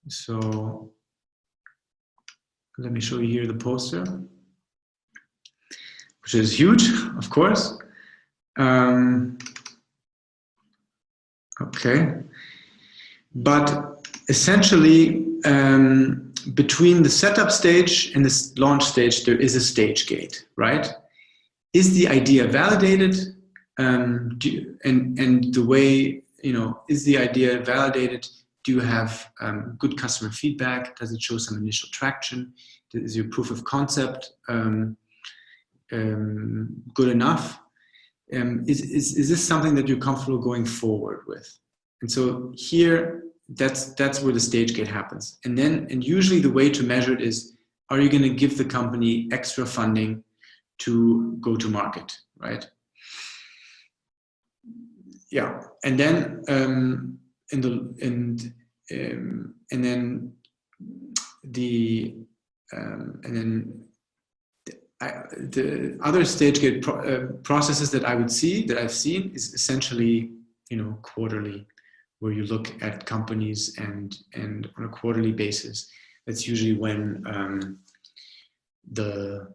so let me show you here the poster, which is huge, of course. Okay, but essentially, between the setup stage and the launch stage, there is a stage gate, right? Is the idea validated? And the way, you know, is the idea validated? Do you have good customer feedback? Does it show some initial traction? Is your proof of concept good enough? Is this something that you're comfortable going forward with? And so here, that's where the stage gate happens. And usually the way to measure it is, are you going to give the company extra funding to go to market, right? Yeah, and then the other stage gate processes that I've seen is essentially, you know, quarterly, where you look at companies and on a quarterly basis. That's usually when the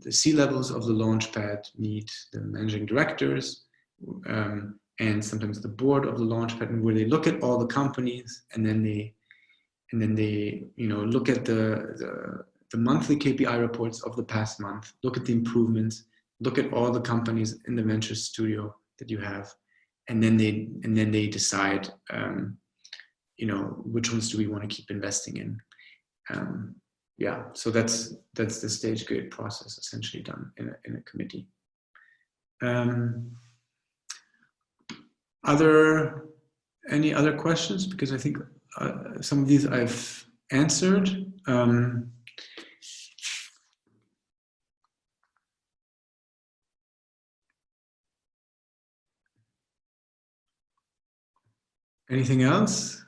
C-levels of the Launchpad meet the managing directors, and sometimes the board of the Launchpad, and where they look at all the companies, and then they look at the monthly KPI reports of the past month, look at the improvements, look at all the companies in the venture studio that you have, and then they decide which ones do we want to keep investing in. So that's the stage gate process essentially done in a committee. Any other questions? Because I think some of these I've answered. Anything else?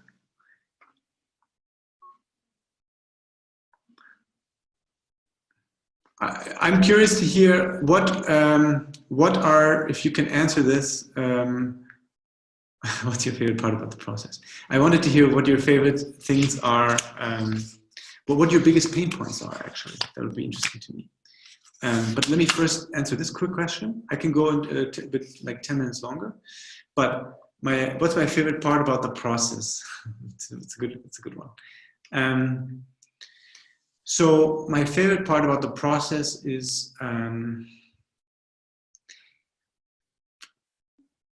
I'm curious to hear what are, if you can answer this, what's your favorite part about the process? I wanted to hear what your favorite things are, what your biggest pain points are, actually. That would be interesting to me. But let me first answer this quick question. I can go a bit like 10 minutes longer, but what's my favorite part about the process? It's a good one. So my favorite part about the process is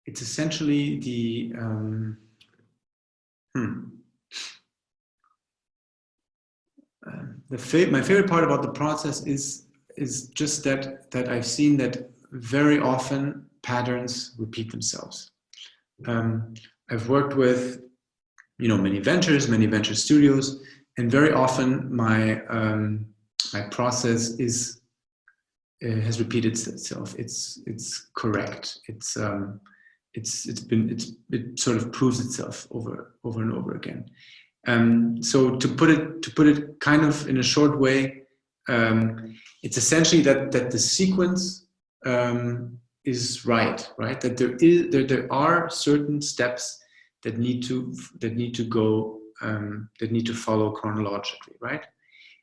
it's essentially the my favorite part about the process is just that I've seen that very often patterns repeat themselves. I've worked with many ventures, many venture studios, and very often my my process has repeated itself. It's correct. It sort of proves itself over and over again. So to put it kind of in a short way, it's essentially that the sequence is right. That there are certain steps that need to follow chronologically, right?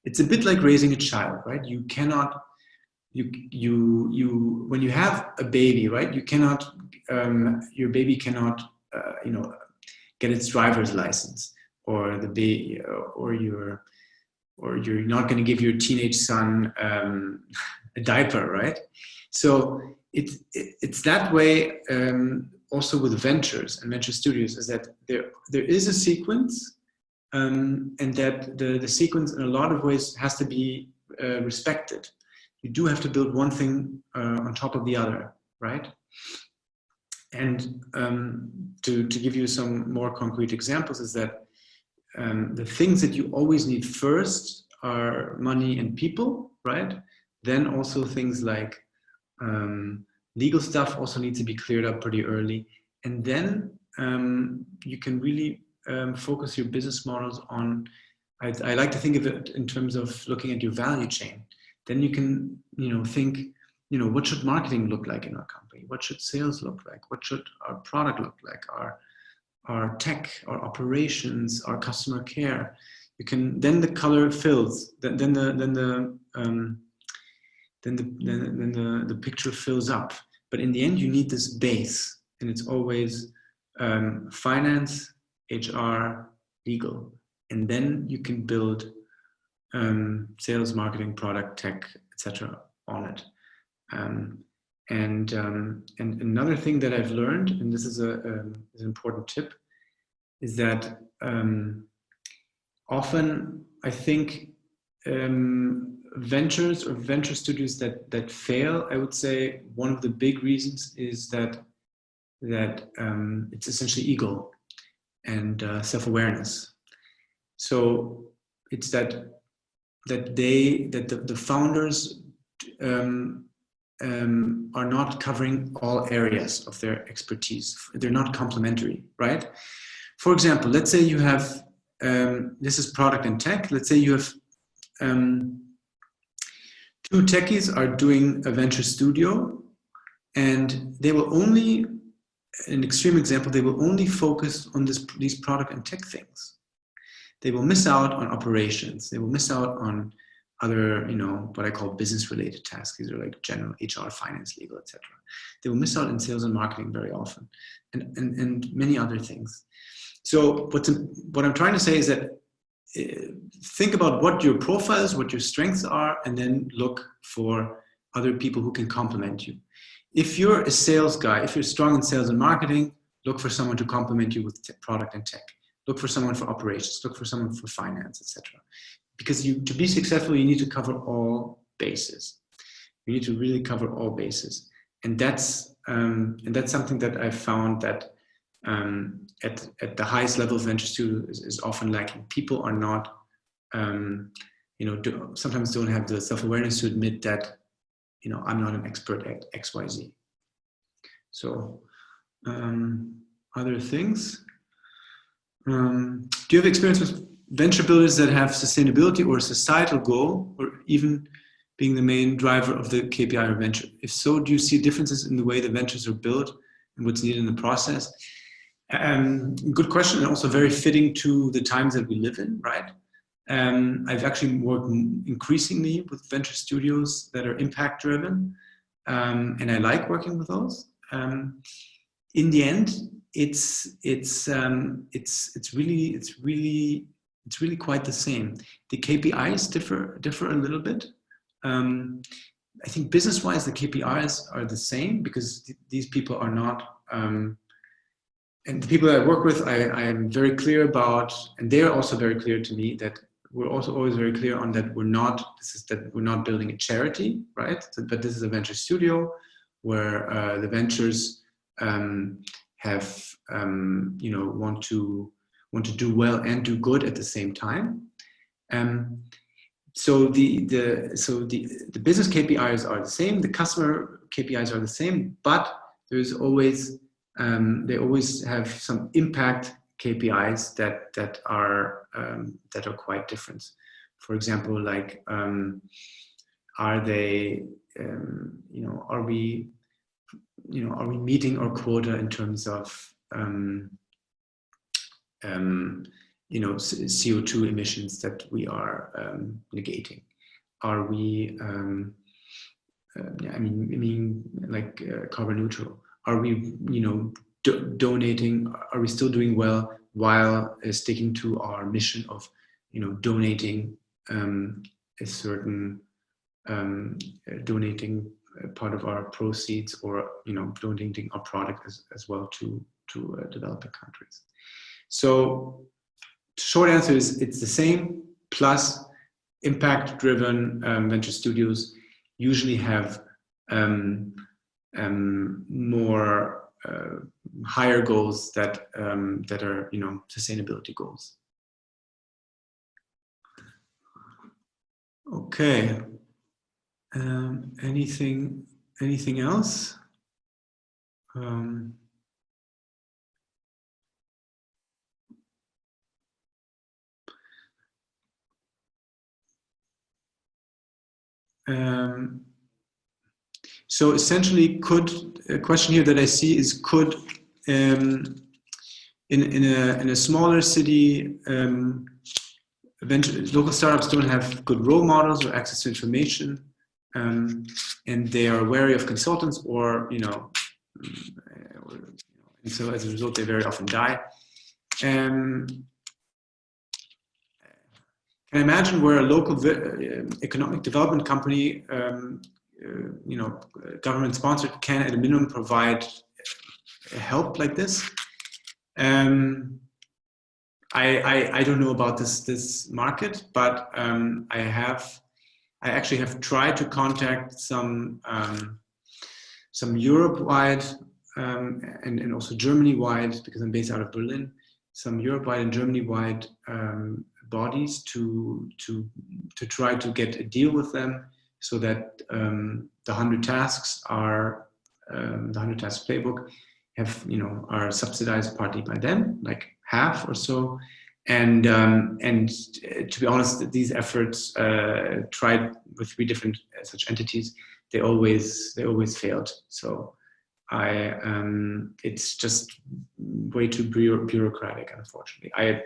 It's a bit like raising a child, right? You cannot, when you have a baby, right? You cannot, your baby cannot, get its driver's license, or the baby, or you're not going to give your teenage son a diaper, right? So it's that way. Also with ventures and venture studios, is that there is a sequence, and that the sequence in a lot of ways has to be respected. You do have to build one thing on top of the other, right? And to give you some more concrete examples, is that the things that you always need first are money and people, right? Then also things like legal stuff also needs to be cleared up pretty early. And then you can really focus your business models on, I like to think of it in terms of looking at your value chain. Then you can, think, what should marketing look like in our company? What should sales look like? What should our product look like? Our tech, our operations, our customer care. You can, then the color fills, then the picture fills up. But in the end, you need this base, and it's always finance, HR, legal, and then you can build sales, marketing, product, tech, etc. on it. And another thing that I've learned, and this is an important tip, is that often I think ventures or venture studios that fail, I would say one of the big reasons is that it's essentially ego and self-awareness. So it's that the founders are not covering all areas of their expertise. They're not complementary, right? For example, let's say you have this is product and tech. Let's say you have two techies are doing a venture studio, and they will only an extreme example, they will only focus on these product and tech things. They will miss out on operations. They will miss out on other, what I call business-related tasks. These are like general HR, finance, legal, etc. They will miss out in sales and marketing very often, and many other things. So what I'm trying to say is that think about what your profile is, what your strengths are, and then look for other people who can complement you. If you're a sales guy, if you're strong in sales and marketing, look for someone to complement you with product and tech. Look for someone for operations, look for someone for finance, etc. Because to be successful, you need to cover all bases. You need to really cover all bases. And that's something that I've found that at the highest level of venture studio is often lacking. People are not, sometimes don't have the self-awareness to admit that, I'm not an expert at XYZ. So other things. Do you have experience with venture builders that have sustainability or a societal goal, or even being the main driver of the KPI or venture? If so, do you see differences in the way the ventures are built and what's needed in the process? Good question, and also very fitting to the times that we live in, right? I've actually worked increasingly with venture studios that are impact driven, and I like working with those. In the end, it's really quite the same. The KPIs differ a little bit. I think business-wise, the KPIs are the same because these people are not. And the people that I work with, I am very clear about, and they're also very clear to me that we're also always very clear on that we're not building a charity, right? But this is a venture studio where the ventures have want to do well and do good at the same time. So the business KPIs are the same, the customer KPIs are the same, but there's always they always have some impact KPIs that are quite different. For example, like are they are we meeting our quota in terms of CO2 emissions that we are negating? Are we carbon neutral? Are we donating? Are we still doing well while sticking to our mission of donating a certain donating part of our proceeds, or donating our product as well to developing countries? So short answer is it's the same, plus impact driven venture studios usually have more higher goals that are sustainability goals. Okay. Anything else? So essentially, a question here that I see is, could in a smaller city, local startups don't have good role models or access to information, and they are wary of consultants, and so as a result, they very often die. Can I imagine where a local economic development company, government sponsored, can at a minimum provide help like this? I don't know about this market, but I actually have tried to contact some Europe-wide and also Germany-wide, because I'm based out of Berlin, some Europe-wide and Germany-wide bodies to try to get a deal with them, so that the 100 tasks are the 100 tasks playbook are subsidized partly by them, like half or so. And to be honest, these efforts tried with 3 different such entities, they always failed. So it's just way too bureaucratic, unfortunately. I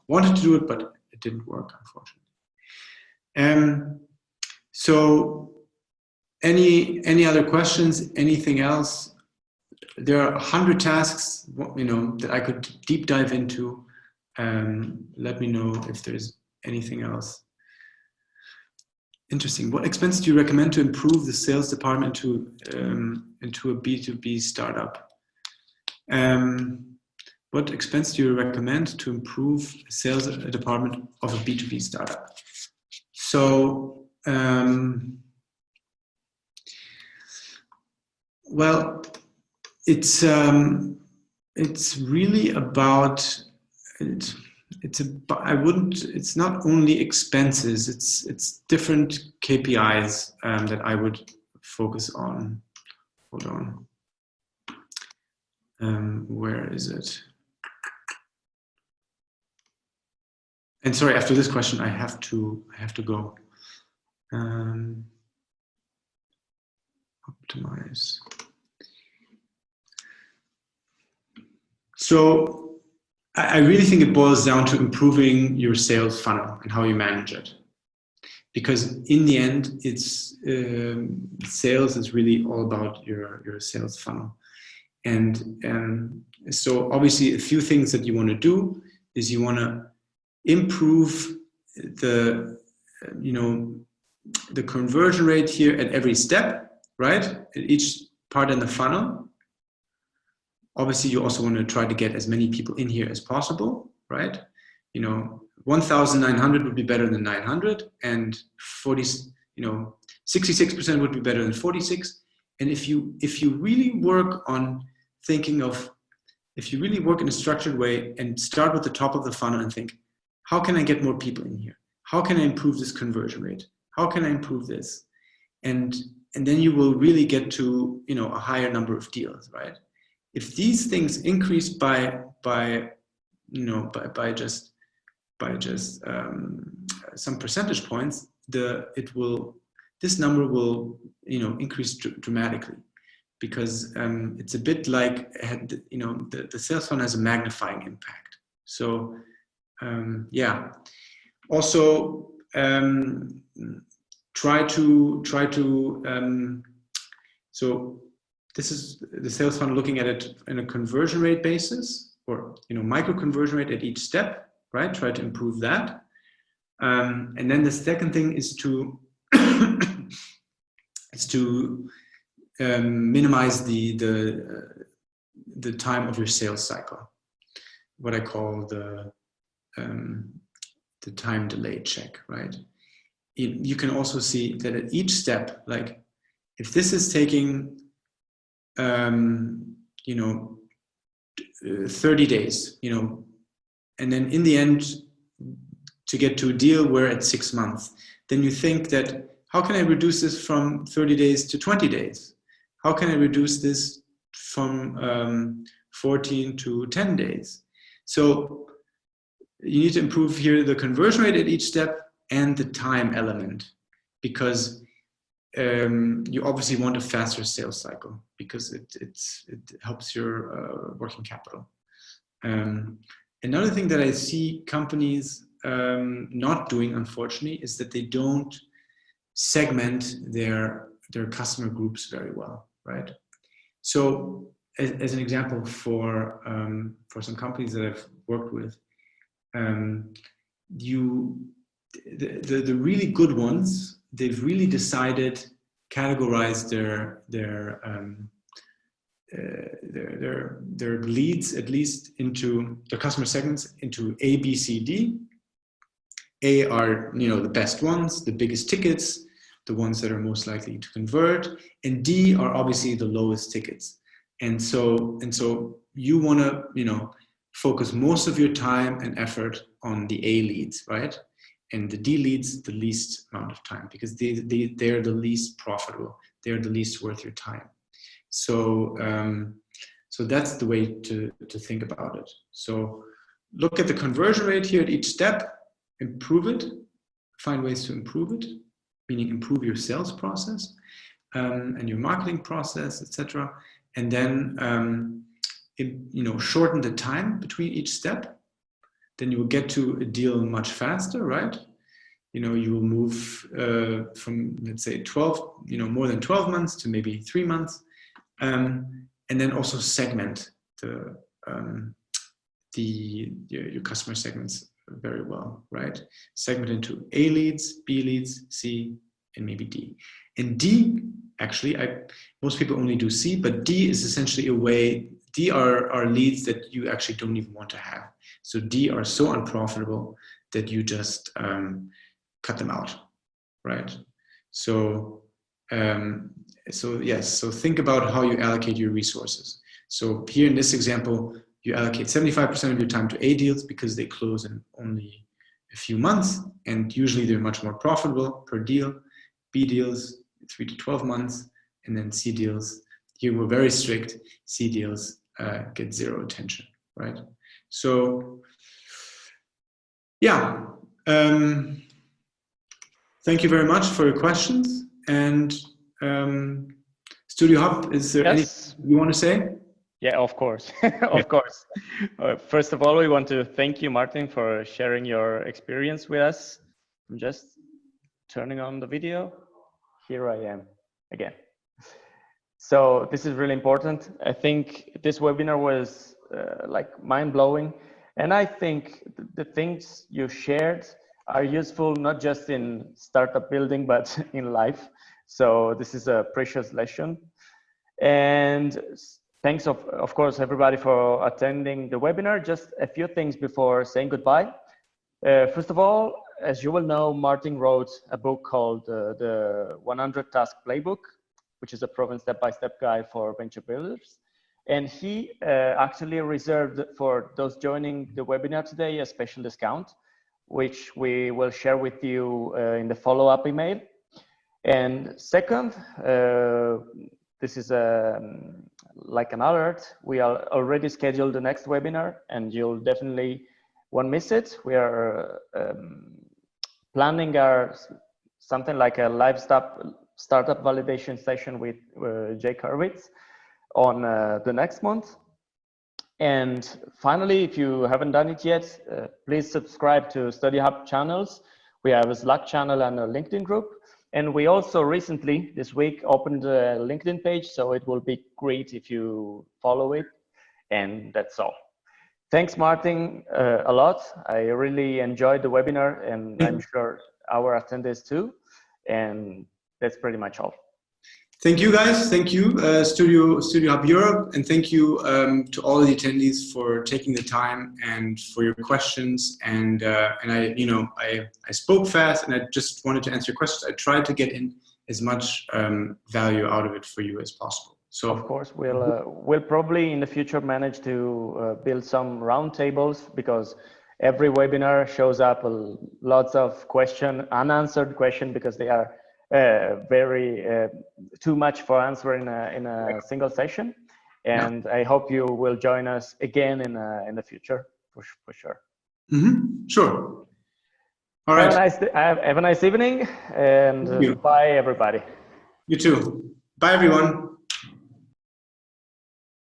wanted to do it, but it didn't work, unfortunately. So any other questions? Anything else? There are 100 tasks, that I could deep dive into. Let me know if there's anything else. Interesting. What expense do you recommend to improve the sales department into a B2B startup? What expense do you recommend to improve the sales department of a B2B startup? So, well, it's really about it's not only expenses, it's different KPIs that I would focus on. Hold on. Where is it? And sorry, after this question, I have to go. Optimize. So I really think it boils down to improving your sales funnel and how you manage it. Because in the end, it's sales is really all about your sales funnel. And so obviously a few things that you want to do is you want to improve the conversion rate here at every step, right? At each part in the funnel. Obviously, you also want to try to get as many people in here as possible, right? 1,900 would be better than 900, and 66% would be better than 46. And if you really work on thinking of, if you really work in a structured way and start with the top of the funnel and think, how can I get more people in here? How can I improve this conversion rate? How can I improve this? And then you will really get to a higher number of deals, right? If these things increase by just some percentage points, this number will increase dramatically, because it's a bit like the sales funnel has a magnifying impact. So yeah. Also try to so this is the sales funnel, looking at it in a conversion rate basis, or micro conversion rate at each step, right? Try to improve that. And then the second thing is to minimize the time of your sales cycle, what I call the time delay check, right? You can also see that at each step, like if this is taking 30 days, and then in the end to get to a deal, we're at 6 months, then you think that, how can I reduce this from 30 days to 20 days? How can I reduce this from 14 to 10 days? So you need to improve here the conversion rate at each step and the time element, because you obviously want a faster sales cycle, because it helps your working capital. Another thing that I see companies not doing, unfortunately, is that they don't segment their customer groups very well, right? So as an example, for some companies that I've worked with, the really good ones, they've really decided, categorize their leads, at least into their customer segments, into A, B, C, D. A are the best ones, the biggest tickets, the ones that are most likely to convert, and D are obviously the lowest tickets. And so you want to focus most of your time and effort on the A leads, right? And the D leads the least amount of time, because they're the least profitable. They're the least worth your time. So that's the way to think about it. So look at the conversion rate here at each step, improve it, find ways to improve it, meaning improve your sales process and your marketing process, etc. and then shorten the time between each step, then you will get to a deal much faster, right? You will move from, let's say, 12, more than 12 months to maybe 3 months, and then also segment your customer segments very well, right? Segment into A leads, B leads, C, and maybe D. And D, actually, most people only do C, but D is essentially a way. D are leads that you actually don't even want to have. So D are so unprofitable that you just cut them out, right? So think about how you allocate your resources. So here in this example, you allocate 75% of your time to A deals because they close in only a few months, and usually they're much more profitable per deal. B deals, 3 to 12 months, and then C deals, here we're very strict. C deals get zero attention, right? So, yeah. Thank you very much for your questions. And StudioHUB, is there anything you want to say? Yeah, of course. Of course. First of all, we want to thank you, Martin, for sharing your experience with us. I'm just turning on the video. Here I am again. So this is really important. I think this webinar was mind-blowing. And I think the things you shared are useful not just in startup building, but in life. So this is a precious lesson. And thanks, of course, everybody for attending the webinar. Just a few things before saying goodbye. First of all, as you will know, Martin wrote a book called the 100 Task Playbook, which is a proven step-by-step guide for venture builders. And he actually reserved for those joining the webinar today a special discount, which we will share with you in the follow-up email. And second, this is like an alert. We are already scheduled the next webinar, and you'll definitely won't miss it. We are planning something like a live startup validation session with Jake Hurwitz on the next month. And finally, if you haven't done it yet, please subscribe to StudioHUB channels. We have a Slack channel and a LinkedIn group. And we also recently, this week, opened a LinkedIn page, so it will be great if you follow it. And that's all. Thanks, Martin, a lot. I really enjoyed the webinar, and I'm sure our attendees too. And that's pretty much all. Thank you, guys. Thank you, StudioHUB Europe, and thank you to all the attendees for taking the time and for your questions. And I spoke fast, and I just wanted to answer your questions. I tried to get in as much value out of it for you as possible. So, of course, we'll probably in the future manage to build some roundtables, because every webinar shows up lots of unanswered questions, because they are very too much for answer in a single session. And I hope you will join us again in the future for sure. Sure. All right. Have a nice evening, and bye everybody. You too. Bye everyone.